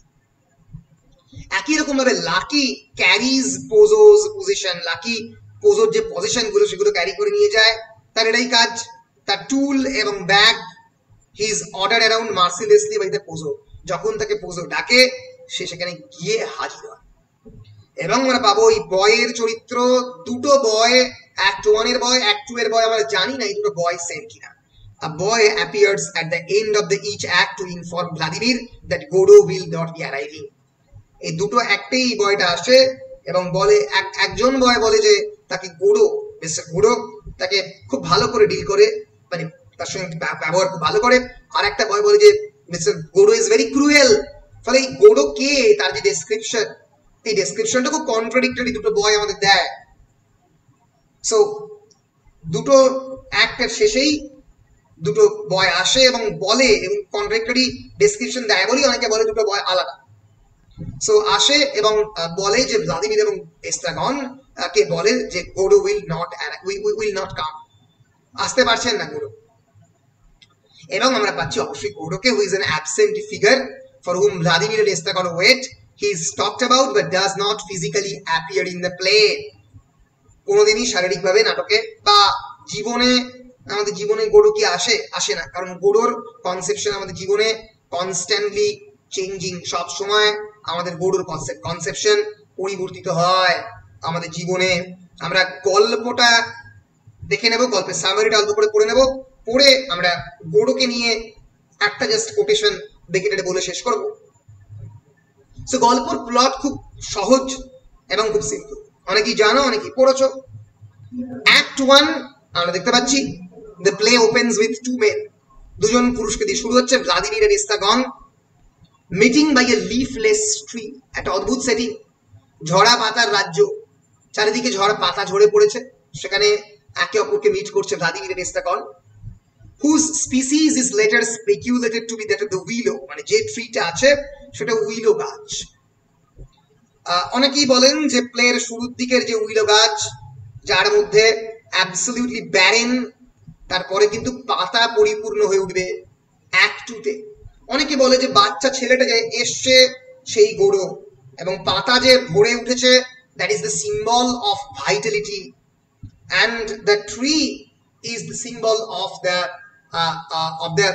একই রকম ভাবে লাকি ক্যারিজ পোজোস পজিশন। লাকি পোজোর যে পজিশন গুলো সেগুলো ক্যারি করে নিয়ে যায়, তার এটাই কাজ। তার টুল এবং bag he is order around mercilessly by the Pozzo. যখন তাকে পোজো ডাকে সে সেখানে গিয়ে হাজির হয়। এবং আমরা পাবো এই বয়ের চরিত্র, দুটো বয়, অ্যাক্ট 1 এর বয়, অ্যাক্ট 2 এর বয়। আমরা জানি না এই দুটো বয় সেম কিনা। A boy appears at the end of the each act to inform Vladimir that Godo will not be arriving. এই দুটো অ্যাক্টেই এই বয়টা আসে এবং বলে, একজন বয় বলে যে তাকে গোডো, মিস্টার গোডো তাকে খুব ভালো করে ডিল করে, মানে তার সঙ্গে ব্যবহার খুব ভালো করে। আর একটা বয় বলে যে mister Godot is very cruel. ফলে এই গোডো কে, তার যে ডেসক্রিপশন, এই ডেসক্রিপশনটা খুব কন্ট্রাডিক্টরি দুটো বয় আমাদের দেয়। সো দুটো অ্যাক্টের শেষেই দুটো বয় আসে এবং বলে, এবং কন্ট্রাডিক্টরি ডেসক্রিপশন দেয় বলি অনেকে বলে দুটো বয় আলাদা। সো আসে এবং বলে যে ভ্লাদিমির এবং এস্ট্রাগন কে বলে যে গোডো উইল নট কাম, আসতে পারছেন না গোডো। এবং আমরা পাচ্ছি অবশ্যই গোডোকে, who is an absent figure for whom Vladimir and Estragon wait. He is talked about but does not physically appear in the play. কোনোদিনই শারীরিকভাবে নাটকে বা জীবনে, আমাদের জীবনে গোডো কি আসে না, কারণ গোডোর কনসেপশন আমাদের জীবনে কনস্ট্যান্টলি চেঞ্জিং। সব সময় আমাদের গোডোর কনসেপশন পরিবর্তিত হয় আমাদের জীবনে। আমরা গল্পটা দেখে নেব, গল্পের সামারিটা অল্প করে পড়ে নেব, পড়ে আমরা গোডোকে নিয়ে একটা জাস্ট কোটেশন দেখে বলে শেষ করব। সো গল্পর প্লট খুব সহজ এবং খুব সিম্পল, অনেকেই জানো, অনেকেই পড়েছো। অ্যাক্ট 1 আমরা দেখতে পাচ্ছি the play opens with two men, দুজন পুরুষকে দিয়ে শুরু হচ্ছে। ভ্লাদিমির আর Estragon meeting by a leafless tree. একটা অদ্ভুত সেটিং, ঝরা পাতার রাজ্য, চারিদিকে ঝরা পাতা ঝরে পড়েছে, সেখানে একে অপরকে মিট করছে ভ্লাদিমির আর Estragon. whose species is later speculated to be that of the willow, মানে যে ট্রিটা আছে সেটা উইলো গাছ। অনেকেই বলেন যে প্লের শুরুর দিকের যে উইলো গাছ, যার মধ্যে অ্যাবসলিউটলি ব্যারেন, তারপরে কিন্তু পাতা পরিপূর্ণ হয়ে উঠবে অ্যাক্ট 2-তে। অনেকে বলে যে বাচ্চা ছেলেটা যে এসছে সেই গোড়ো, এবং পাতা যে ভরে উঠেছে, that is the symbol of vitality, and the tree is the symbol of the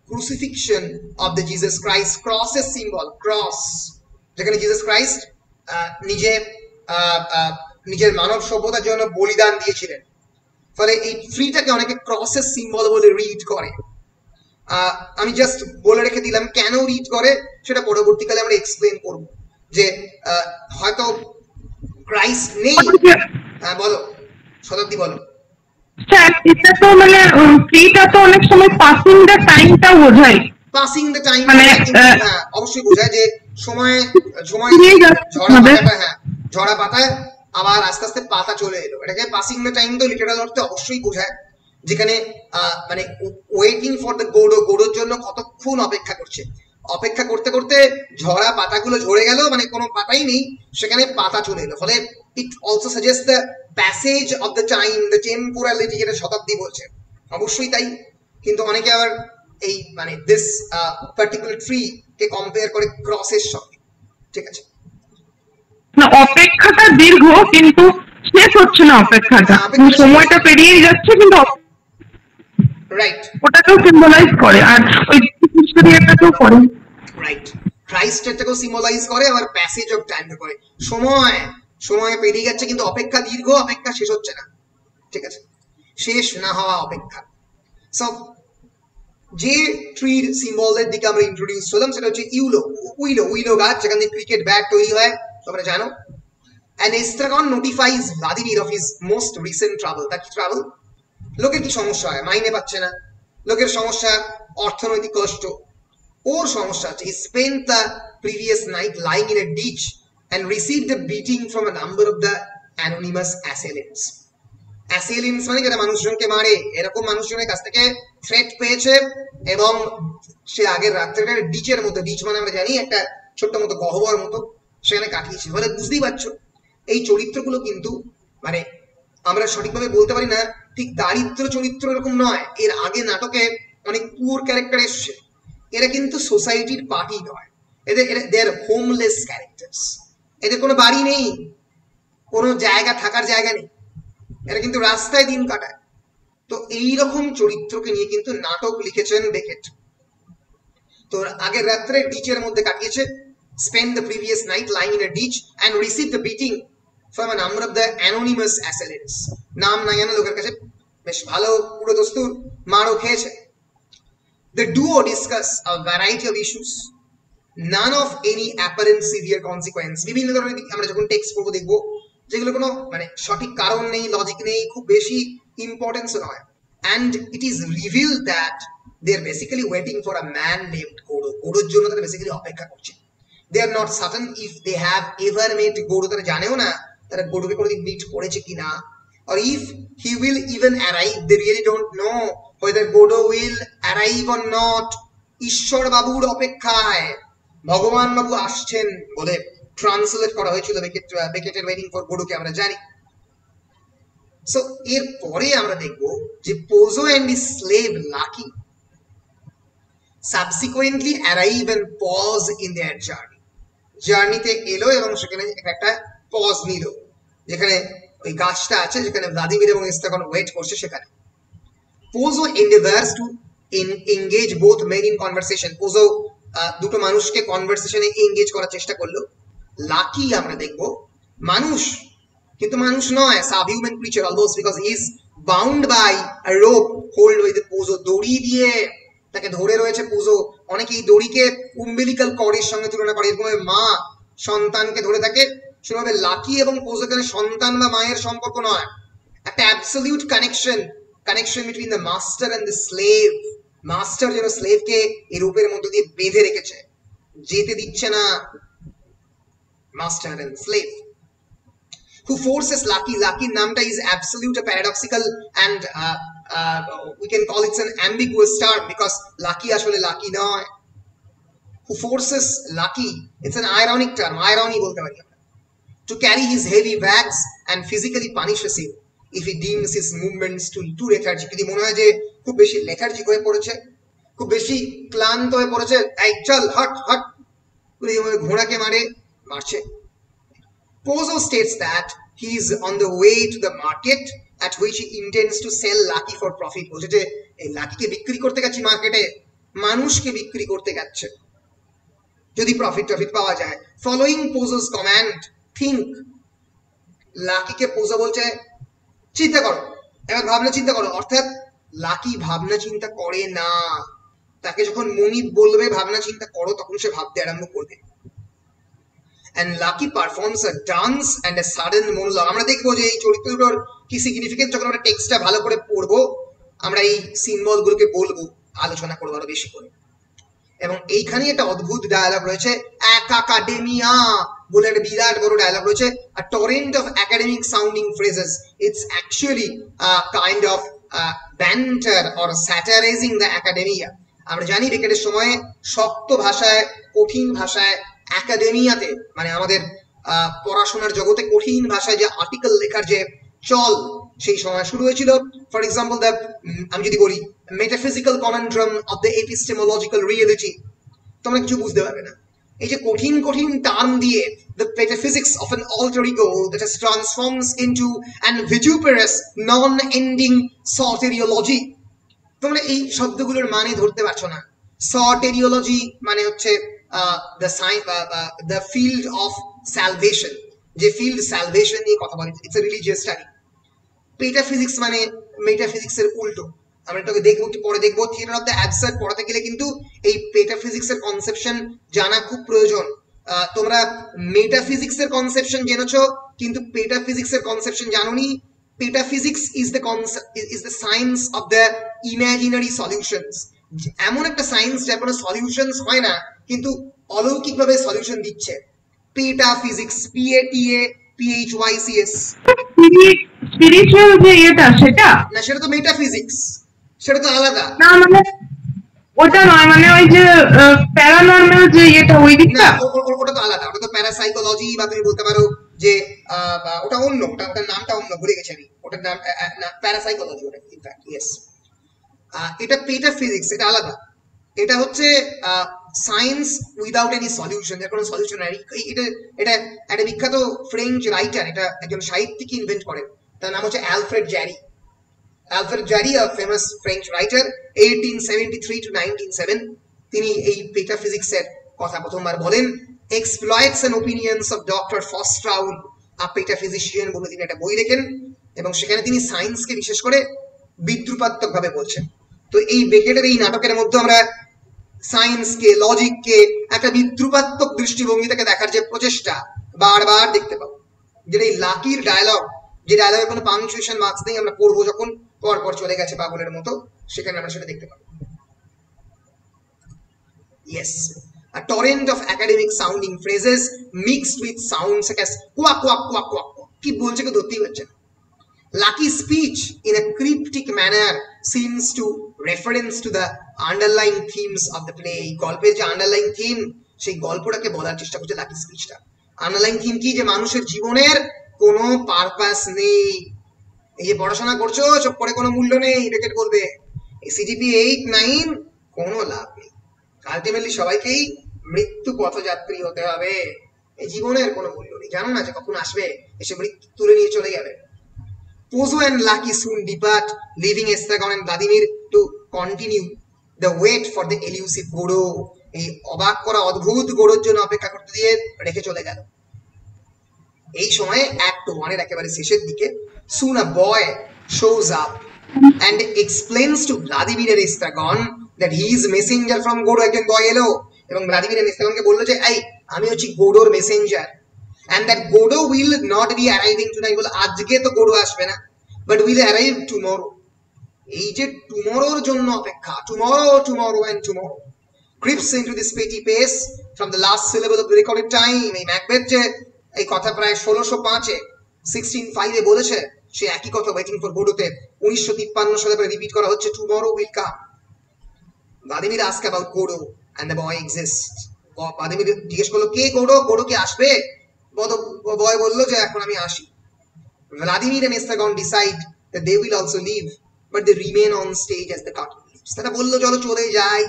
crucifixion of the Jesus Christ. ক্রসের সিম্বল, ক্রস, যেখানে জিসাস ক্রাইস্ট নিজের মানব সভ্যতার জন্য বলিদান দিয়েছিলেন। ফলে এই ট্রিটাকে অনেকে ক্রসের সিম্বল বলে রিড করে। আমি জাস্ট বলে রেখে দিলাম কেন রিড করে, সেটা পরবর্তীকালে আমরা এক্সপ্লেন করব। যে হয়তো ক্রাইস্ট নেই, বলো শতাব্দী বলো। স্যার এটা তো মানে ফ্রিটা তো অনেক সময় পাসিং দ্য টাইমটা বোঝায়। পাসিং দ্য টাইম মানে অবশ্যই বোঝায় যে সময় ঝরা পাতায় আবার আস্তে আস্তে পাতা চলে এলো, এটাকে পাসিং দ্য টাইম তো লিটারাল অর্থে অবশ্যই বোঝায়, যেখানে মানে ওয়েটিং ফর দ্য গোডো, গোডোর জন্য কতক্ষণ অপেক্ষা করছে, অপেক্ষা করতে করতে ঝরা পাতাগুলো ঝরে গেল, মানে কোনো পাতাই নেই, সেখানে পাতা চলে এলো। ফলে it also suggest the passage of the time, the temporality, যেটা শতাব্দী বলছে, অবশ্যই তাই। কিন্তু অনেকে আবার এই মানে this particular tree K compare করে ক্রসের সঙ্গে, ঠিক আছে? না অপেক্ষাটা দীর্ঘ কিন্তু শেষ হচ্ছে না, অপেক্ষাটা সময়টা পেরিয়ে যাচ্ছে, কিন্তু রাইট, ওটাকেও সিম্বলাইজ করে, আর ওই হিস্টোরিয়াটাকেও করে। রাইট, ক্রাইস্টটাকেও সিম্বলাইজ করে, আবার প্যাসেজ অফ টাইম করে, সময় পেরিয়ে যাচ্ছে কিন্তু অপেক্ষা দীর্ঘ, অপেক্ষা শেষ হচ্ছে না, ঠিক আছে? শেষ না হওয়া অপেক্ষা। সো যে ট্রির সিম্বলের দিকে আমরা ইন্ট্রোডিউস হলাম সেটা হচ্ছে উইলো গাছ, যেখান থেকে ক্রিকেট ব্যাট তৈরি হয়, তোমরা জানো। And Estragon notifies Vladimir of his most recent trouble. তার কি ট্রাবল? লোকের কি সমস্যা হয়, মাইনে পাচ্ছে না, লোকের সমস্যা অর্থনৈতিক কষ্ট, ওর সমস্যা হচ্ছে he spent the previous night lying in a ditch and received a beating from a number of the anonymous assailants. অ্যাসেলিনস মানে যারা মানুষজনকে মারে, এরকম মানুষজনের কাছ থেকে থ্রেট পেয়েছে, এবং সে আগের রাত্রে ডিচের মতো, ডিচ মানে আমরা জানি একটা ছোট্ট মতো গহ্বর মতো, সেখানে কাটিয়েছে। ফলে বুঝতেই পারছো এই চরিত্রগুলো কিন্তু মানে আমরা সঠিকভাবে বলতে পারি না ঠিক দারিদ্র চরিত্র এরকম নয়, এর আগে নাটকে অনেক পুয়ার ক্যারেক্টার এসছে, এরা কিন্তু সোসাইটির পার্টি নয়, এদের দে আর হোমলেস ক্যারেক্টার্স, এদের কোনো বাড়ি নেই, কোনো জায়গা থাকার জায়গা নেই, এরা কিন্তু রাস্তায় দিন কাটায়। তো এইরকম চরিত্রকে নিয়ে কিন্তু নাটক লিখেছেন বেকেট। তো আগের রাত্রে ডিচের মধ্যে কাটিয়েছে, spent the previous night lying in a ditch and received the beating from a number of the anonymous assailants. নাম না জানা লোকের কাছে বেশ ভালো পুরো দস্তুর মারও খেয়েছে। The duo discuss a variety of issues, none of any apparent severe consequence. বিভিন্ন ধরনের আমরা যখন টেক্সট পড়বো দেখবো যেগুলো কোনো মানে সঠিক কারণ নেই, লজিক নেই, খুব বেশি ইম্পর্টেন্স নয়। And it is revealed that they are basically waiting for a man named Godo. গোডোর জন্য তারা বেসিক্যালি অপেক্ষা করছে। They are not certain if they have ever met Godo, তারা জানেও না তারা গোডোকে কোনোদিন মিট করেছে কিনা, or if he will even arrive. They really don't know whether Godo will arrive or not. ঈশ্বর বাবুর অপেক্ষায়, ভগবান বাবু আসছেন বলে ট্রান্সলেট করা হয়েছিল বেকেটের ওয়েটিং ফর গোডোকে আমরা জানি। সো এর পরে আমরা দেখব যে Pozzo and his slave Lucky subsequently arrive and pause in their journey. জার্নিতে এলো এবং সেখানে একটা পজ নিল, যেখানে ওই গাছটা আছে যেখানে ভ্লাদিমির এবং এস্ট্রাগন ওয়েট করছে সেখানে। Pozzo endeavours to engage both men in conversation. Pozzo দুটো মানুষকে কনভারসেশনে এনগেজ করার চেষ্টা করলো। লাকি আমরা দেখব মানুষ, কিন্তু মানুষ নয়, subhuman creature almost, because he is bound by a rope hold with Pozzo. দড়ি দিয়ে তাকে ধরে রয়েছে পোজো। অনেকে এই দড়িকে উম্বিলিক্যাল কর্ডের সঙ্গে তুলনা করে, এরকম মা সন্তানকে ধরে থাকে, সেভাবে লাকি এবং পোজো এখানে সন্তান বা মায়ের সম্পর্ক নয়, একটা absolute connection between the master and the slave. Master যেন স্লেভকে এই রূপের মধ্যে দিয়ে বেঁধে রেখেছে, যেতে দিচ্ছে না। Master and slave who forces Lucky namta is absolute, a paradoxical, and we can call it an ambiguous term because Lucky ashole Lucky noy. Who forces Lucky, it's an ironic term, irony bolte pari amra, to carry his heavy bags and physically punishes him if he deems his movements too lethargic. Jodi mone hoy je khub beshi lethargic hoye poreche, khub beshi ক্লান্ত হয়ে পড়েছে, এই চল hot hot করে ঘোড়াকে মারছে। Pozo states that he is on the way to the market at which he intends to sell Lucky for profit. বলছে যে এই লাকিকে বিক্রি করতে যাচ্ছে মার্কেটে, মানুষকে বিক্রি করতে যাচ্ছে যদি প্রফিট পাওয়া যায়। ফলোইং পোজো's command, think, লাকিকে পোজো বলছে চিন্তা করো, এবার ভাবনা চিন্তা করো, অর্থাৎ লাকি ভাবনা চিন্তা করে না। তাকে যখন মনিব বলবে ভাবনা চিন্তা করো, তখন সে ভাবতে আরম্ভ করবে। and Lucky performs a dance and a sudden monologue. আমরা দেখবো যে এই চরিত্রগুলোর কি সিগনিফিকেন্স যখন আমরা টেক্সটটা ভালো করে পড়বো আমরা এই সিম্বলগুলোকে বলবো, আলোচনা করবো আরো বেশি করে। এবং এইখানে একটা অদ্ভুত ডায়ালগ রয়েছে, অ্যাকাডেমিয়া বলে একটা বিরাট বড় ডায়ালগ রয়েছে, a torrent of academic sounding phrases. It's actually a kind of banter or satirizing the academia. আমরা জানি বেকেটের সময় শক্ত ভাষায়, কঠিন ভাষায়, একাডেমিয়াতে মানে আমাদের পড়াশোনার জগতে কঠিন ভাষায় যে আর্টিকেল লেখার যে চল সেই সময় শুরু হয়েছিল। ফর এক্সাম্পল আমি যদি বলি metaphysical conundrum of the epistemological reality, তোমরা কিছু বুঝতে পারবে না। এই যে কঠিন কঠিন টার্ম দিয়ে the metaphysics of an alter ego that has transforms into an vituperous non-ending soteriology, তোমরা এই শব্দগুলোর মানে ধরতে পারছো না। soteriology মানে হচ্ছে the field of salvation, যে field salvation নিয়ে কথা বলে, it's a religious study. Metaphysics মানে metaphysics এর উল্টো, আমরা এটাকে দেখবো একটু পরে দেখবো। থিওরি অফ দ্য অ্যাবসার্ড পড়াতে গেলে কিন্তু এই মেটাফিজিক্স এর কনসেপশন জানা খুব প্রয়োজন। তোমরা মেটাফিজিক্স এর কনসেপশন জেনেছো কিন্তু মেটাফিজিক্স এর কনসেপশন জানোনি। Metaphysics is the science of the imaginary solutions, এমন একটা সায়েন্স যার কোনো সলিউশনস হয় না কিন্তু অলৌকিকভাবে সলিউশন দিচ্ছে। পেটাফিজিক্স, PATAPHYCS, স্পিরিচুয়াল যে এটা সেটা না, সেটা তো মেটাফিজিক্স, সেটা তো আলাদা না, মানে ওটা নয়, মানে ওই যে প্যারানর্মাল যে এটা ওই দিকটা, ওটা তো আলাদা, ওটা তো প্যারাসাইকোলজি বা তুমি বলতে পারো যে ওটা অন্য, ওটার নামটা অন্য, ভুলে গেছি আমি ওটার নাম, প্যারাসাইকোলজি ওটা ইনফ্যাক্ট, ইয়েস। এটা পেটাফিজিক্স, এটা আলাদা, এটা হচ্ছে সায়েন্স উইদাউট এনি সলিউশন, এর কোনো সলিউশন নাই। এটা এটা একটা বিখ্যাত ফ্রেঞ্চ রাইটার, এটা একজন সাহিত্যিক ইনভেন্ট করেন, তার নাম হচ্ছে Alfred Jarry. Alfred Jarry, a famous French writer, 1873 to 1907, তিনি এই পেটাফিজিক্সের কথা প্রথমবার বলেন। Exploits and opinions of Dr. Forsteraul, a petaphysician, বলে তিনি একটা বই লেখেন এবং সেখানে তিনি সায়েন্সকে বিশেষ করে বিদ্রুপাত্মক ভাবে বলছেন। তো এই বেকেটের এই নাটকের মধ্যে আমরা সায়েন্সকে, লজিককে একটা বিদ্রুপাত্মক দৃষ্টিভঙ্গি থেকে দেখার যে প্রচেষ্টা বারবার দেখতে পাবো, যেটা এই লাকির ডায়ালগ, যে ডায়ালগের কোনো পাংচুয়েশন মার্কস নেই, আমরা পড়বো যখন পরপর চলে গেছে পাগলের মতো, সেখানে আমরা সেটা দেখতে পাবো। Yes, a torrent of academic sounding phrases mixed with sounds such as quack quack quack quack, কি বলছে কেউ ধরতেই পারছে না। Lucky's speech in a cryptic manner seems to reference to the underlying themes of the play. গল্পের যে underline theme, সেই গল্পটাকে বলার চেষ্টা করছে লাকি স্পিচটা। আন্ডারলাইন থিম কি? যে মানুষের জীবনের কোনো পারপাস নেই, এই যে পড়াশোনা করছো সব করে কোনো মূল্য নেই, বেকেট বলবে এই সিজিপি 8, 9 কোনো লাভ নেই, আলটিমেটলি সবাইকেই মৃত্যু পথযাত্রী হতে হবে, এই জীবনের কোনো মূল্য নেই, জানো না যে কখন আসবে, এসে মৃত্যু তুলে নিয়ে চলে যাবে। Pozo and Lucky soon depart, leaving Estragon and Vladimir to continue the wait for the elusive Godo. এই অবাক করা অদ্ভুত গোড়োর জন্য অপেক্ষা করতে দিয়ে রেখে চলে গেল। এই সময়ে অ্যাক্ট 1 এর একেবারে শেষের দিকে soon a boy shows up and explains to Vladimir and Estragon that he is messenger from Godo. একজন বয় এলো এবং ভ্লাদিমির and Estragonকে বললো যে এই আমি হচ্ছি গোডোর Messenger, and that Godo will not be arriving tonight, বলে আজকে তো গোডো আসবে না, but will arrive tomorrow. এই যে টুমরোর জন্য অপেক্ষা, tomorrow and tomorrow creeps into this petty pace from the last syllable of the recorded time. এই ম্যাকবেথ যে এই কথা প্রায় 1605 1605 বলেছে, সে একই কথা ওয়েটিং ফর গোডোতে 1953 সালে রিপিট করা হচ্ছে, tomorrow will come. Vladimir asked about Godo and the boy exists. Vladimir জিজ্ঞেস করলো কে গোডো, গোডো কি আসবে? বয় বললো যে এখন আমি আসি। Vladimir and Estragon decide that they will also leave, but they remain on stage as the curtain leaves. তারা বললো চলো চলে যাই,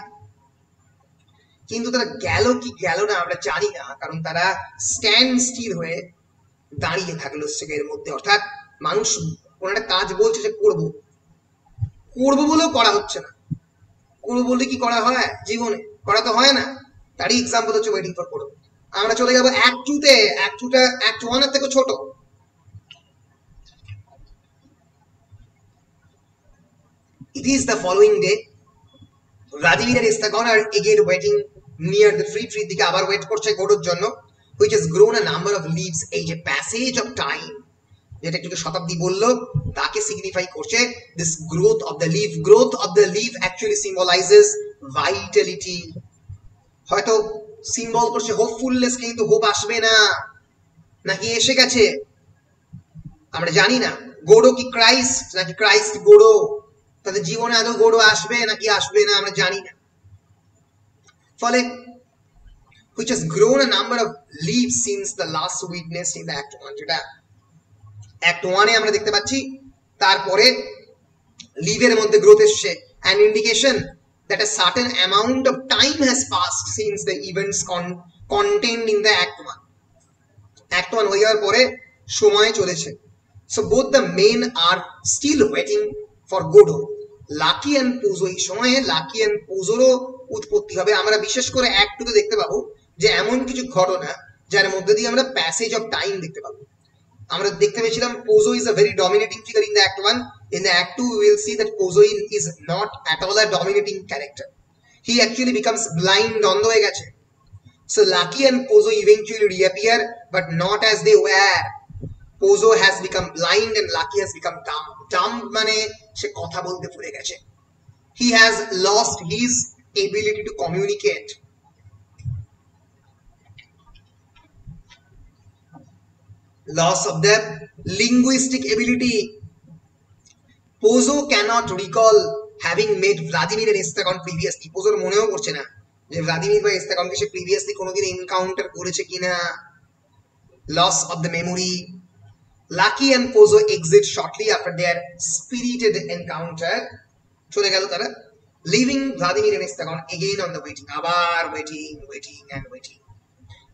কিন্তু তারা গেল কি গেল না আমরা জানি না, কারণ তারা স্ট্যান্ড স্টিল হয়ে দাঁড়িয়ে থাকলো স্টেজের মধ্যে। অর্থাৎ মানুষ কোন একটা কাজ বলছে যে করবো বলেও করা হচ্ছে না, করবো বললে কি করা হয় জীবনে? করা তো হয় না। তারই এক্সাম্পল হচ্ছে ওয়েটিং ফর গোডো। আমরা চলে যাবো অ্যাক্ট 2 তে। অ্যাক্ট 2টা অ্যাক্ট 1 এর থেকে ছোট। It is the following day. Vladimir and Estragon are again waiting near the free tree দিকে, আবার ওয়েট করছে গোডোর জন্য। which has grown a number of leaves, এই যে passage of time যেটা একটু শতাব্দী বললো তাকে সিগনিফাই করছে। this growth of the leaf actually symbolizes vitality। হয়তো সিম্বল করছে হোপফুলনেস, কিন্তু হোপ আসবে না নাকি এসে গেছে আমরা জানি না। গোডো কি ক্রাইস্ট নাকি ক্রাইস্ট গোডো? তাদের জীবনে আদৌ গোডো আসবে নাকি আসবে না আমরা জানি না। ফলে which has grown a number of leaves since the last witnessed in the Act 1, যেটা Act 1 এ আমরা দেখতে পাচ্ছি। তারপরে লিভের মধ্যে গ্রোথ এসছে, an indication that a certain amount of time has passed since the events contained in the Act 1. Act 1 হয়ে যাওয়ার পরে সময় চলেছে। So both the men are still waiting for Godot. Lucky and পুজো, এই সময়ে লাকি অ্যান্ড পুজোরও উৎপত্তি হবে। আমরা বিশেষ করে Act 2 তে দেখতে পাবো যে এমন কিছু ঘটনা যার মধ্যে দিয়ে আমরা প্যাসেজ অফ টাইম দেখতে পাবো। আমরা দেখতে পেয়েছিলাম পোজো is a very dominating figure in the Act 1. In the Act 2 we will see that Pozo is not at all a dominating character. He actually becomes blind, অন্ধ হয়ে গেছে। So Lucky and Pozo eventually reappear, but not as they were. Pozo has become blind and Lucky has become dumb. Dumb মানে সে কথা বলতে ভুলে গেছে। He has lost his ability to communicate. Loss of the linguistic ability. Pozo cannot recall having met Vladimir and Estagon previously. Pozo মনেও করছে না যে Vladimir বা এস্তাগনকে সে প্রিভিয়াসলি কোনোদিন এনকাউন্টার করেছে কিনা। Loss of the memory. Lucky and Pozo exit shortly after their spirited encounter. চলে গেল তারা, leaving Vladimir and Estagon again on the waiting. আবার waiting and waiting.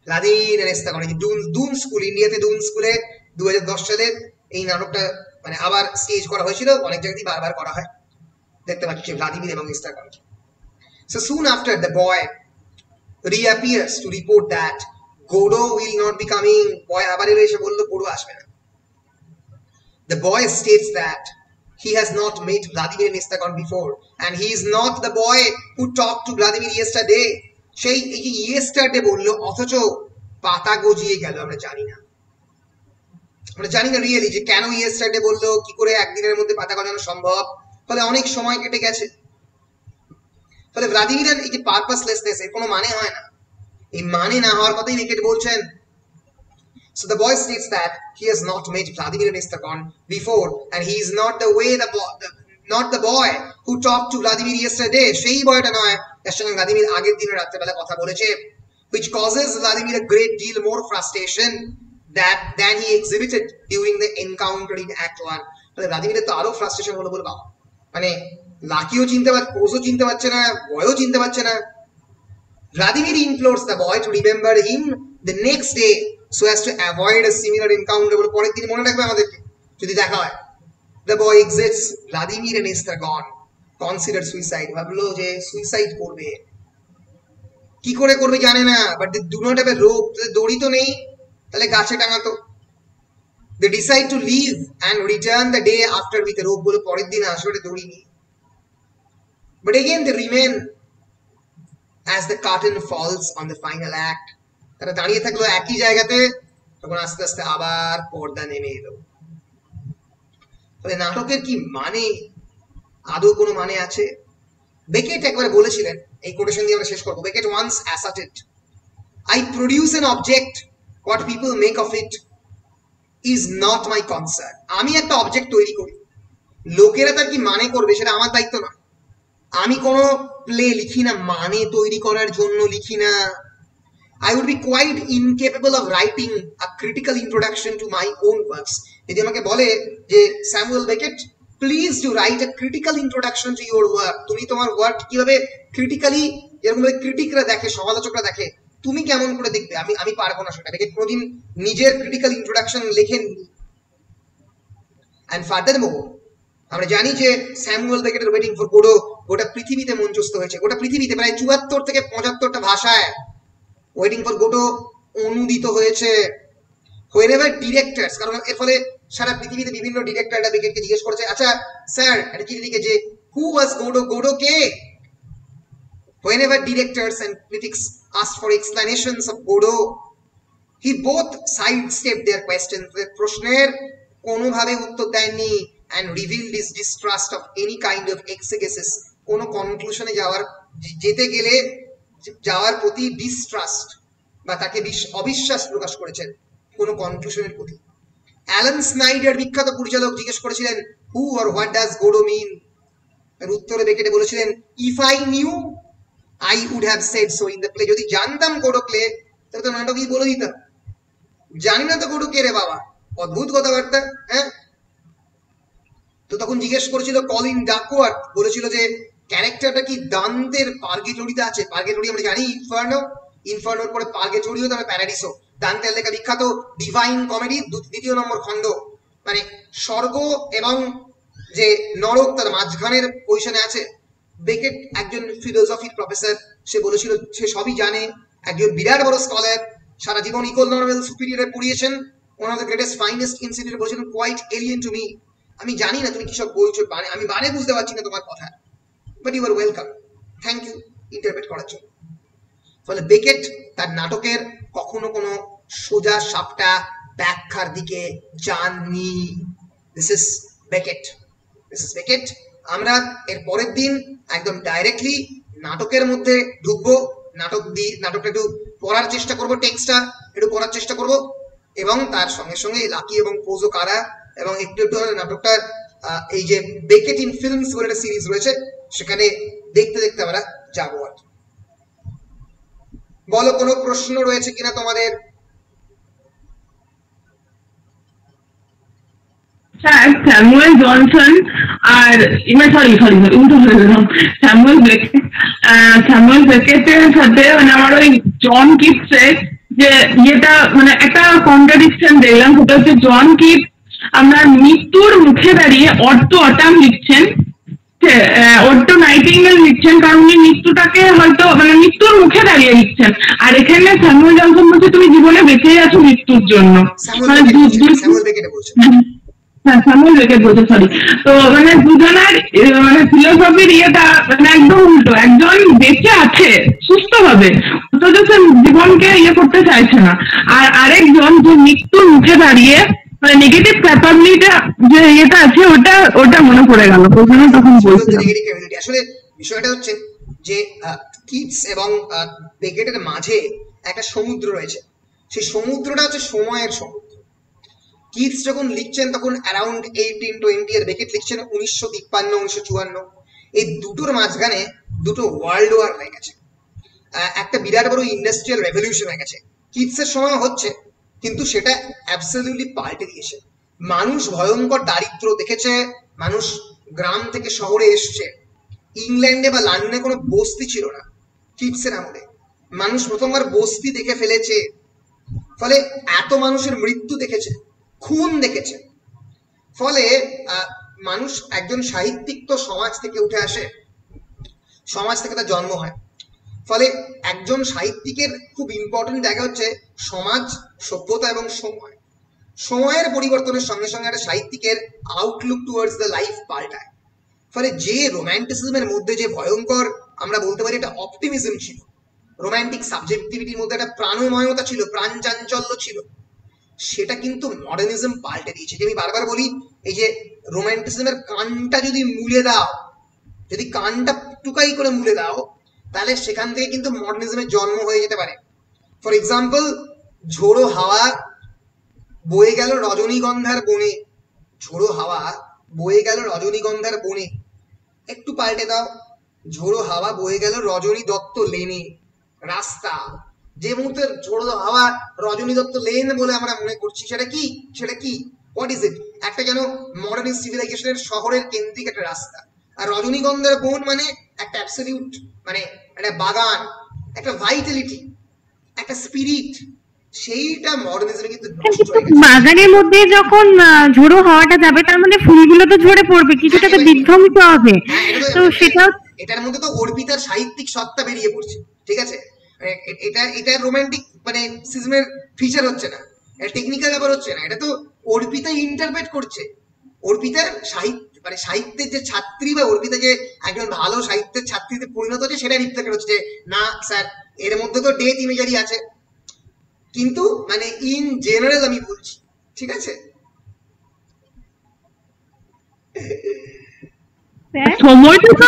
Vladimir and Estagon, Dune school, ইন্ডিয়াতে Dune স্কুলে 2010 সালে এই নাটকটা মানে আবার স্টেজ করা হয়েছিল, অনেক জায়গাতেই বারবার করা হয়। দেখতে পাচ্ছি ভ্লাদিমির এবং এস্তাগন। So soon after, the boy reappears to report that Godot will not be coming. Boy আবার এসে বলল Godot আসবে না। The boy states that he has not met Vladimir and Estagon before, and he is not the boy who talked to Vladimir yesterday. সেই yesterday বললো, অথচ পাতা গজিয়ে গেল। আমরা জানি না রিয়েলি যে কেন yesterday বললো, কি করে একদিনের মধ্যে পাতা গজানো সম্ভব। ফলে অনেক সময় কেটে গেছে। ফলে ভ্লাদিমিরের এই যে পারপাসলেসনেস, এর কোনো মানে হয় না। এই মানে না হওয়ার কথাই বেকেট বলছেন। So the boy states that he has not met Vladimir and Estagon before, and he is not the boy who talked to Vladimir yesterday. সেই বয়টা নয় যার সঙ্গে ভ্লাদিমির আগের দিনে রাত্রেবেলা কথা বলেছে, which causes Vladimir a great deal more frustration than he exhibited during the encounter in Act 1. ফলে ভ্লাদিমিরের তো আরো ফ্রাস্ট্রেশন হলো বলে বাবা, মানে লাকিও চিনতে পারছে, পোজও চিনতে পারছে না, বয়ও চিনতে পারছে না। Vladimir implores the boy to remember him the next day so as to avoid a similar encounter. বলে পরের দিন মনে রাখবে আমাদেরকে যদি দেখা হয়। The boy exits. Vladimir and Estagon consider suicide. ভাবলো যে সুইসাইড করবে, কি করে করবে জানে না, but they do not have a rope. দড়ি তো নেই, তাহলে গাছে টাঙাতো। They decide to leave and return the day after with a rope. বলে পরের দিন আসলে দড়ি নেই। But again they remain as the curtain falls on the final act. তারা দাঁড়িয়ে থাকলো একই জায়গাতে, তখন আস্তে আস্তে আবার পর্দা নেমে এলো। ফলে নাটকের কি মানে, আদৌ কোনো মানে আছে? বেকেট একবার বলেছিলেন, এই কোটেশন দিয়ে আমরা শেষ করবো। Beckett once asserted, I produce an object, what people make of it is not my concern. আমি একটা অবজেক্ট তৈরি করি, লোকেরা তার কি মানে করবে সেটা আমার দায়িত্ব নয়। আমি কোনো প্লে লিখি না মানে তৈরি করার জন্য লিখি না। I would be quite incapable of writing a critical introduction to my own works. যদি আমাকে বলে যে Samuel Beckett, please do right a critical introduction to your work, তুমি তোমার ওয়ার্ক কিভাবে ক্রিটিক্যালি, যেরকম ভাবে ক্রিটিকরা দেখে, সমালোচকরা দেখে, তুমি কেমন করে দেখবে, আমি পারবো না সেটা। বেকেট কোনোদিন নিজের ক্রিটিক্যাল ইন্ট্রোডাকশন লেখেননি। And furthermore, আমরা জানি যে স্যামুয়েল বেকেটের ওয়েটিং ফর গোডো গোটা পৃথিবীতে মঞ্চস্থ হয়েছে। গোটা পৃথিবীতে প্রায় 74 থেকে 75টা ভাষায় ওয়েটিং ফর গোডো অনুদিত হয়েছে। whenever directors, কারণ এর ফলে সারা পৃথিবীতে বিভিন্ন ডিরেক্টররা বেকেটকে জিজ্ঞেস করেছে, আচ্ছা স্যার এটা কি লিখেছে, হু ওয়াজ গোডো, গোডো কে? whenever directors and critics asked for explanations of Godot, He both sidestepped their questions. প্রশ্নের কোনোভাবে উত্তর দেননি and revealed his distrust of any kind of exegesis. কোনো কনক্লুশনে যেতে গেলে যাওয়ার প্রতি ডিস্ট্রাস্ট বা তাকে অবিশ্বাস প্রকাশ করেছেন কোনো কনক্লুশনের প্রতি। অ্যালান স্নাইডার বিখ্যাত পরিচালক জিজ্ঞেস করেছিলেন who or what does Godot mean, এর উত্তরে বেকেটে বলেছিলেন if I knew I would have said so in the play. যদি জানতাম গোডো প্লে তাহলে তো নাটকই বলে দিতাম, জানি না তো গোডো কে রে বাবা, অদ্ভুত কথাবার্তা। হ্যাঁ, তো তখন জিজ্ঞেস করেছিল কলিন ডাকওয়ার্থ, বলেছিল যে ক্যারেক্টারটা কি দান্তের পার্গেটরিতে আছে। পার্গেটরি আমরা জানি ইনফার্নো, ইনফার্নোর পরে পার্গেটরিও, তারপরে প্যারাডিসো। দান্তের লেখা বিখ্যাত ডিভাইন কমেডি 2য় নম্বর খণ্ড, মানে স্বর্গ এবং যে নরক তার মাঝখানের পজিশনে আছে। বেকেট একজন ফিলোসফির প্রফেসর, সে বলেছিল সে সবই জানে, একজন বিরাট বড় স্কলার, সারা জীবন ইকোনমিক্যাল সুপিরিয়রে পড়িয়েছেন, one of the greatest finest institute, বলেছিলেন কোয়াইট এলিয়েন টু মি, আমি জানি না তুমি কি সব বলছো, আমি বারে বুঝতে পারছি না তোমার কথা, but you are welcome, thank you interpret করার জন্য। ফলে বেকেট তার নাটকের কখনো কোনো সোজা সাপটা ব্যাখ্যার দিকে যাননি। This is Beckett, this is Beckett. আমরা এর পরের দিন একদম ডাইরেক্টলি নাটকের মধ্যে ঢুকবো, নাটকটা একটু পড়ার চেষ্টা করবো, টেক্সটটা একটু পড়ার চেষ্টা করব, এবং তার সঙ্গে সঙ্গে লাকি এবং পোজো কারা এবং একটু একটু নাটকটা এই যে বেকেট ইন ফিল্মস বলে একটা সিরিজ রয়েছে সেখানে দেখতে দেখতে আমরা যাবো। আর বলো কোনো প্রশ্ন রয়েছে কিনা তোমাদের? স্যামুয়েল জনসন আর স্যামুয়েল বেকেটের সাথে মানে আমার ওই জন কিটসের যে ইয়েটা মানে একটা কন্ট্রাডিকশন দেখলাম, সেটা হচ্ছে জন কিটস আপনার মৃত্যুর মুখে দাঁড়িয়ে অট্টো অটাম লিখছেন, অট্টো নাইটিঙ্গেল লিখছেন, কারণ উনি মৃত্যুটাকে হয়তো মানে মৃত্যুর মুখে দাঁড়িয়ে লিখছেন, আর এখানে স্যামুয়েল জনসন বলছে তুমি জীবনে বেঁচেই আছো মৃত্যুর জন্য, মানে স্যামুয়েল বেকেট বলছে, সরি। তো মানে দুজনের মানে ফিলোসফির ইয়েটা মানে একদম উল্টো, একজন বেঁচে আছে সুস্থ ভাবে অথচ সে জীবনকে ইয়ে করতে চাইছে না, আর আরেকজন যে মৃত্যুর মুখে দাঁড়িয়ে মানে নেগেটিভ ক্যাপাবিলিটি যে ইয়েটা আছে ওটা মনে পড়ে গেল ওখানে, তখন বলছিলাম। আসলে বিষয়টা হচ্ছে যে কিটস এবং বেকেটের মাঝে একটা সমুদ্র রয়েছে, সেই সমুদ্রটা হচ্ছে সময়ের সমুদ্র। কিটস যখন লিখছেন তখন অ্যারাউন্ড 1820, আর বেকেট লিখছেন 1953, 1954। এই দুটোর মাঝখানে দুটো ওয়ার্ল্ড ওয়ার হয়ে গেছে, একটা বিরাট বড় ইন্ডাস্ট্রিয়াল রেভলিউশন হয়ে গেছে। কিটসের সময় হচ্ছে, কিন্তু সেটা অ্যাবসলিউটলি পাল্টে দিয়েছে। মানুষ ভয়ঙ্কর দারিদ্র দেখেছে, মানুষ গ্রাম থেকে শহরে এসছে। ইংল্যান্ডে বা লন্ডনে কোনো বস্তি ছিল না কিটসের আমলে, মানুষ প্রথমবার বস্তি দেখে ফেলেছে। ফলে এত মানুষের মৃত্যু দেখেছে, খুন দেখেছে। ফলে মানুষ একজন সাহিত্যিক তো সমাজ থেকে উঠে আসে, সমাজ থেকে তার জন্ম হয়। ফলে একজন সাহিত্যিকের খুব ইম্পর্টেন্ট জায়গা হচ্ছে সমাজ, সভ্যতা এবং সময়। সময়ের পরিবর্তনের সঙ্গে সঙ্গে একটা সাহিত্যিকের আউটলুক টুয়ার্ডস দ্য লাইফ পাল্টায়। ফলে যে রোম্যান্টিসিজমের মধ্যে যে ভয়ঙ্কর আমরা বলতে পারি একটা অপটিমিজম ছিল, রোম্যান্টিক সাবজেক্টিভিটির মধ্যে একটা প্রাণময়তা ছিল, প্রাণ চাঞ্চল্য ছিল, সেটা কিন্তু মডার্নিজম পাল্টে দিয়েছে। যে আমি বারবার বলি, এই যে রোম্যান্টিসিজমের কানটা যদি মুলে দাও, যদি কানটা টুকাই করে মুলে দাও, তাহলে সেখান থেকে কিন্তু মডার্নিজমের জন্ম হয়ে যেতে পারে। ফর এক্সাম্পল, ঝোড়ো হাওয়া বয়ে গেল রজনীগন্ধার বনে, ঝোড়ো হাওয়া বয়ে গেল রজনীগন্ধার বনে, একটু পাল্টে দাও, ঝোড়ো হাওয়া বয়ে গেল রজনী দত্ত লেনে, রাস্তা। যে মুহূর্তে ঝোড়ো হাওয়া রজনী দত্ত লেন বলে আমরা মনে করছি, সেটা কি? What is it? একটা যেন মডার্ন সিভিলাইজেশনের শহরের কেন্দ্রিক একটা রাস্তা। আর রজনীগন্ধার বন মানে একটা অ্যাবসলিউট, মানে একটা বাগান, একটা ভাইটালিটি, একটা স্পিরিট, সেইটা মডার্নিজমে কিন্তু নষ্ট হয়ে গেছে। বাগানের মধ্যে যখন ঝোড়ো হাওয়াটা যাবে, তার মানে ফুলগুলো তো ঝরে পড়বে, কিছুটা তো বিধ্বংস হবে। তো সেটা এটার মধ্যে তো অর্পিতার সাহিত্যিক সত্তা বেরিয়ে পড়ছে, ঠিক আছে? এটা রোমান্টিক মানে সিজমের ফিচার হচ্ছে না, এটা টেকনিক্যাল ব্যাপার হচ্ছে না, এটা তো অর্পিতা ইন্টারপ্রেট করছে। অর্পিতার মানে সাহিত্যের যে ছাত্রী বা অর্পিতা যে একজন ভালো সাহিত্যের ছাত্রীতে পরিণত হচ্ছে, সেটা রিফ্লেক্ট হচ্ছে যে না স্যার, এর মধ্যে তো ডেথ ইমেজারি আছে, কিন্তু মানে ইন জেনারেল আমি বলছি, ঠিক আছে? সময়টা তো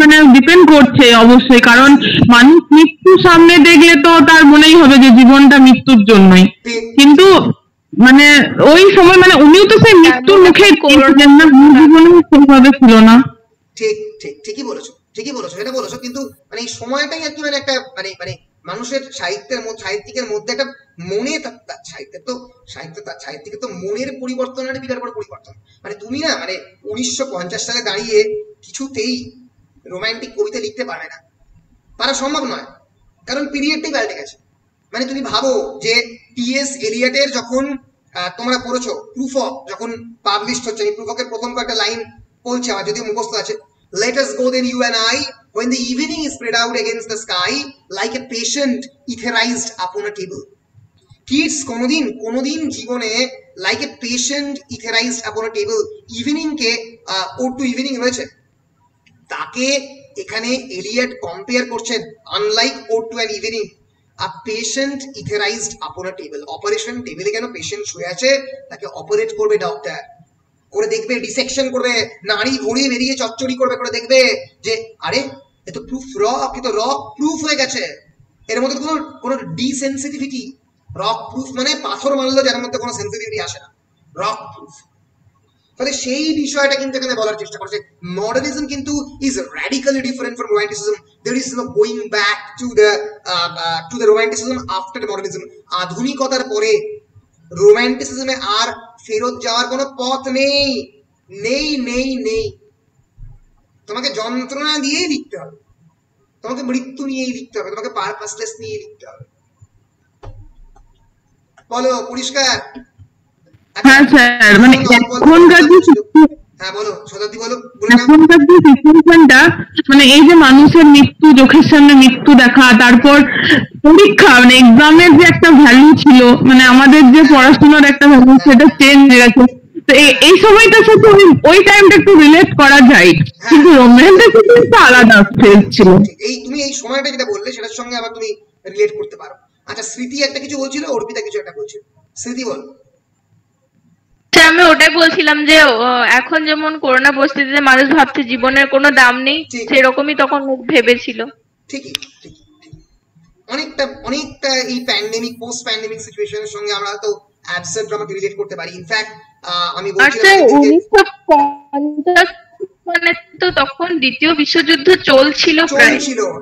মানে ডিপেন্ড করছে অবশ্যই, কারণ মানুষ মৃত্যু সামনে দেখলে তো তার মনেই হবে যে জীবনটা মৃত্যুর জন্যই, কিন্তু মানে ওই সময় মানে উনিও তো সেই মৃত্যুর মুখে ছিলেন না, জীবনে সেইভাবে ছিল না। ঠিক ঠিক ঠিকই বলেছো, ঠিকই বলেছো, এটা বলেছো, কিন্তু মানে এই সময়টাই আর কি মানে একটা মানে মানে মানুষের সাহিত্যিকের মধ্যে একটা মনে সাহিত্যিকের তো মনের পরিবর্তন মানে বিরাট বড় পরিবর্তন। মানে তুমি না মানে 1950 সালে দাঁড়িয়ে কিছুতেই রোমান্টিক কবিতা লিখতে পারবে না, পারা সম্ভব নয়, কারণ পিরিয়ডটাই পাল্টে গেছে। মানে তুমি ভাবো যে টি.এস. এলিয়টের যখন তোমরা পড়েছো প্রুফ অফ যখন পাবলিশ হচ্ছে, আমি প্রুফ অফের প্রথম কয়েকটা লাইন বলছি, আমার যদিও মুখস্থ আছে। Let us go then you and I, when the evening is spread out against the sky like a patient etherized upon a table. Kids কোনোদিন জীবনে like a patient etherized upon a table evening কে ode to evening রয়েছে, তাকে এখানে Eliot compare করছেন unlike ode to an evening a patient etherized upon a table. Operation টেবিলে কেন patient শুয়ে আছে, তাকে অপারেট করবে ডক্টর, করে দেখবে ডিসেকশন করবে, নাড়ি ভুঁড়ি বেরিয়ে চচ্চড়ি করবে, করে দেখবে যে আরে এ তো প্রুফ রক প্রুফ হয়ে গেছে, এর মধ্যে কোনো ডিসেনসিটিভিটি, রক প্রুফ মানে পাথর মারলো যার মধ্যে কোনো সেন্সিটিভিটি আসে না, রক প্রুফ। তাহলে সেই বিষয়টা কিন্তু এখানে বলার চেষ্টা করছে। মডার্নিজম কিন্তু is radically different from romanticism. There is no going back to the romanticism after modernism. আধুনিকতার পরে রোমান্টিসিজমে আর ফেরত যাওয়ার কোনো পথ নেই, নেই নেই নেই। তোমাকে যন্ত্রণা দিয়েই লিখতে হবে, তোমাকে মৃত্যু নিয়েই লিখতে হবে, তোমাকে পারপাসলেস নিয়েই লিখতে হবে। বলো পরিষ্কার? হ্যাঁ স্যার, মানে এখনকার যে সিচুয়েশনটা, মানে এই যে মানুষের মৃত্যু, চোখের সামনে মৃত্যু দেখা, তারপর পরীক্ষা মানে এক্সামের যে একটা ভ্যালু ছিল, মানে আমাদের যে পড়াশোনার একটা ভ্যালু সেটা চেঞ্জ হয়ে গেছে। তো এই সময়টার সাথে ওই টাইমটা একটু রিলেট করা যায়, কিন্তু রোম্যান্সের সাথে একটা আলাদা ফেজ ছিল। এই তুমি এই সময়টা যেটা বললে সেটার সঙ্গে আবার তুমি রিলেট করতে পারো। আচ্ছা, স্মৃতি একটা কিছু বলছিল, অর্পিতা কিছু একটা বলছিল। স্মৃতি বল। আমি ওটাই বলছিলাম যে এখন যেমন করোনা পরিস্থিতিতে মানুষ ভাবছে জীবনের কোনো দাম নেই, সেরকমই তখন ভেবেছিল। ঠিকই ঠিকই অনেকটা এই প্যান্ডেমিক পোস্ট প্যান্ডেমিক সিচুয়েশনের সঙ্গে আমরা তো অ্যাবসেন্ট আমাকে রিলেট করতে পারি। ইনফ্যাক্ট আমি বলছিলাম 1950 মানে তো তখন দ্বিতীয় বিশ্বযুদ্ধ চলছিল,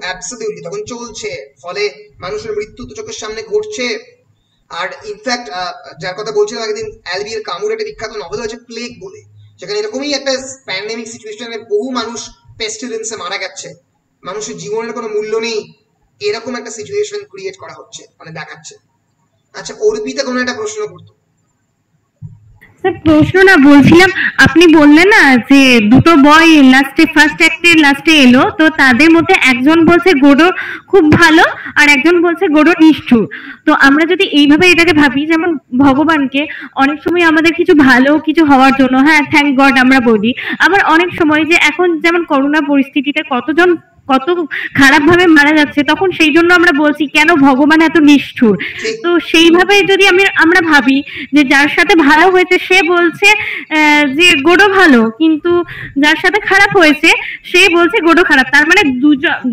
অ্যাবসলিউটলি তখন চলছে, ফলে মানুষের মৃত্যু তো চোখের সামনে ঘটছে। আর ইনফ্যাক্ট যার কথা বলছিলাম আগের অ্যালবিয়ার কামুর একটা বিখ্যাত নভেল হয়েছে প্লেগ বলে, সেখানে এরকমই একটা প্যান্ডেমিক সিচুয়েশনে বহু মানুষ পেস্টিলেন্সে মারা গেছে, মানুষের জীবনের কোনো মূল্য নেই, এরকম একটা সিচুয়েশন ক্রিয়েট করা হচ্ছে, মানে দেখাচ্ছে। আচ্ছা, অর্পিতা কোনো একটা প্রশ্ন করতো। স্যার প্রশ্ন না, বলছিলাম আপনি বললেন না যে দুটো বয় লাস্টে ফার্স্ট অ্যাক্টের লাস্টে এলো, তো তাদের মধ্যে একজন বলছে গোডো খুব ভালো আর একজন বলছে গোডো নিষ্ঠুর। তো আমরা যদি এইভাবে এটাকে ভাবি, যেমন ভগবানকে অনেক সময় আমাদের কিছু ভালো কিছু হওয়ার জন্য হ্যাঁ থ্যাংক গড আমরা বলি, আবার অনেক সময় যে এখন যেমন করোনা পরিস্থিতিতে কতজন কত খারাপ ভাবে মারা যাচ্ছে, তখন সেই জন্য আমরা বলছি কেন ভগবান এত নিষ্ঠুর। তো সেইভাবে যদি আমরা ভাবি যে যার সাথে ভালো হয়েছে সে বলছে যে গোডো ভালো, কিন্তু যার সাথে খারাপ হয়েছে সে বলছে গোডো খারাপ, তার মানে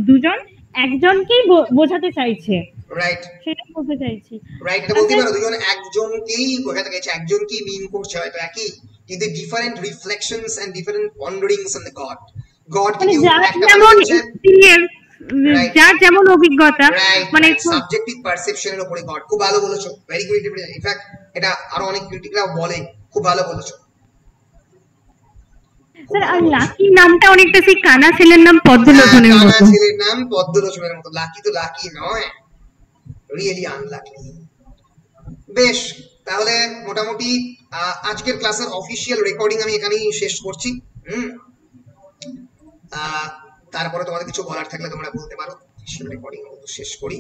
দুজন একজনকেই বোঝাতে চাইছে। রাইট, সেটা বলতে চাইছি। রাইট, এটা বলতে পারো দুজন একজনকেই বোঝাতে চাইছে, একজনকেই মিন করছে হয়তো একই, কিন্তু different reflections and different wanderings on the God. যার যেমন অভিজ্ঞতা, মানে সাবজেক্টিভ পারসেপশনের উপরে গড। খুব ভালো বলেছো, ভেরি গুড ইন্টারপ্রিটেশন। ইনফ্যাক্ট এটা আরো অনেক ক্রিটিকরা বলে, খুব ভালো বলেছো স্যার। আর লাকি নামটা অনেকটা সেই কানা ছেলের নাম পদ্মলোচনের মতো, কানা ছেলের নাম পদ্মলোচনের মতো। লাকি তো লাকি নয়, রিয়েলি আনলাকি। বেশ, তাহলে মোটামুটি আজকের ক্লাসের অফিসিয়াল রেকর্ডিং আমি এখানেই শেষ করছি। তারপরে তোমাদের কিছু বলার থাকলে তোমরা বলতে পারো। রেকর্ডিং শেষ করি।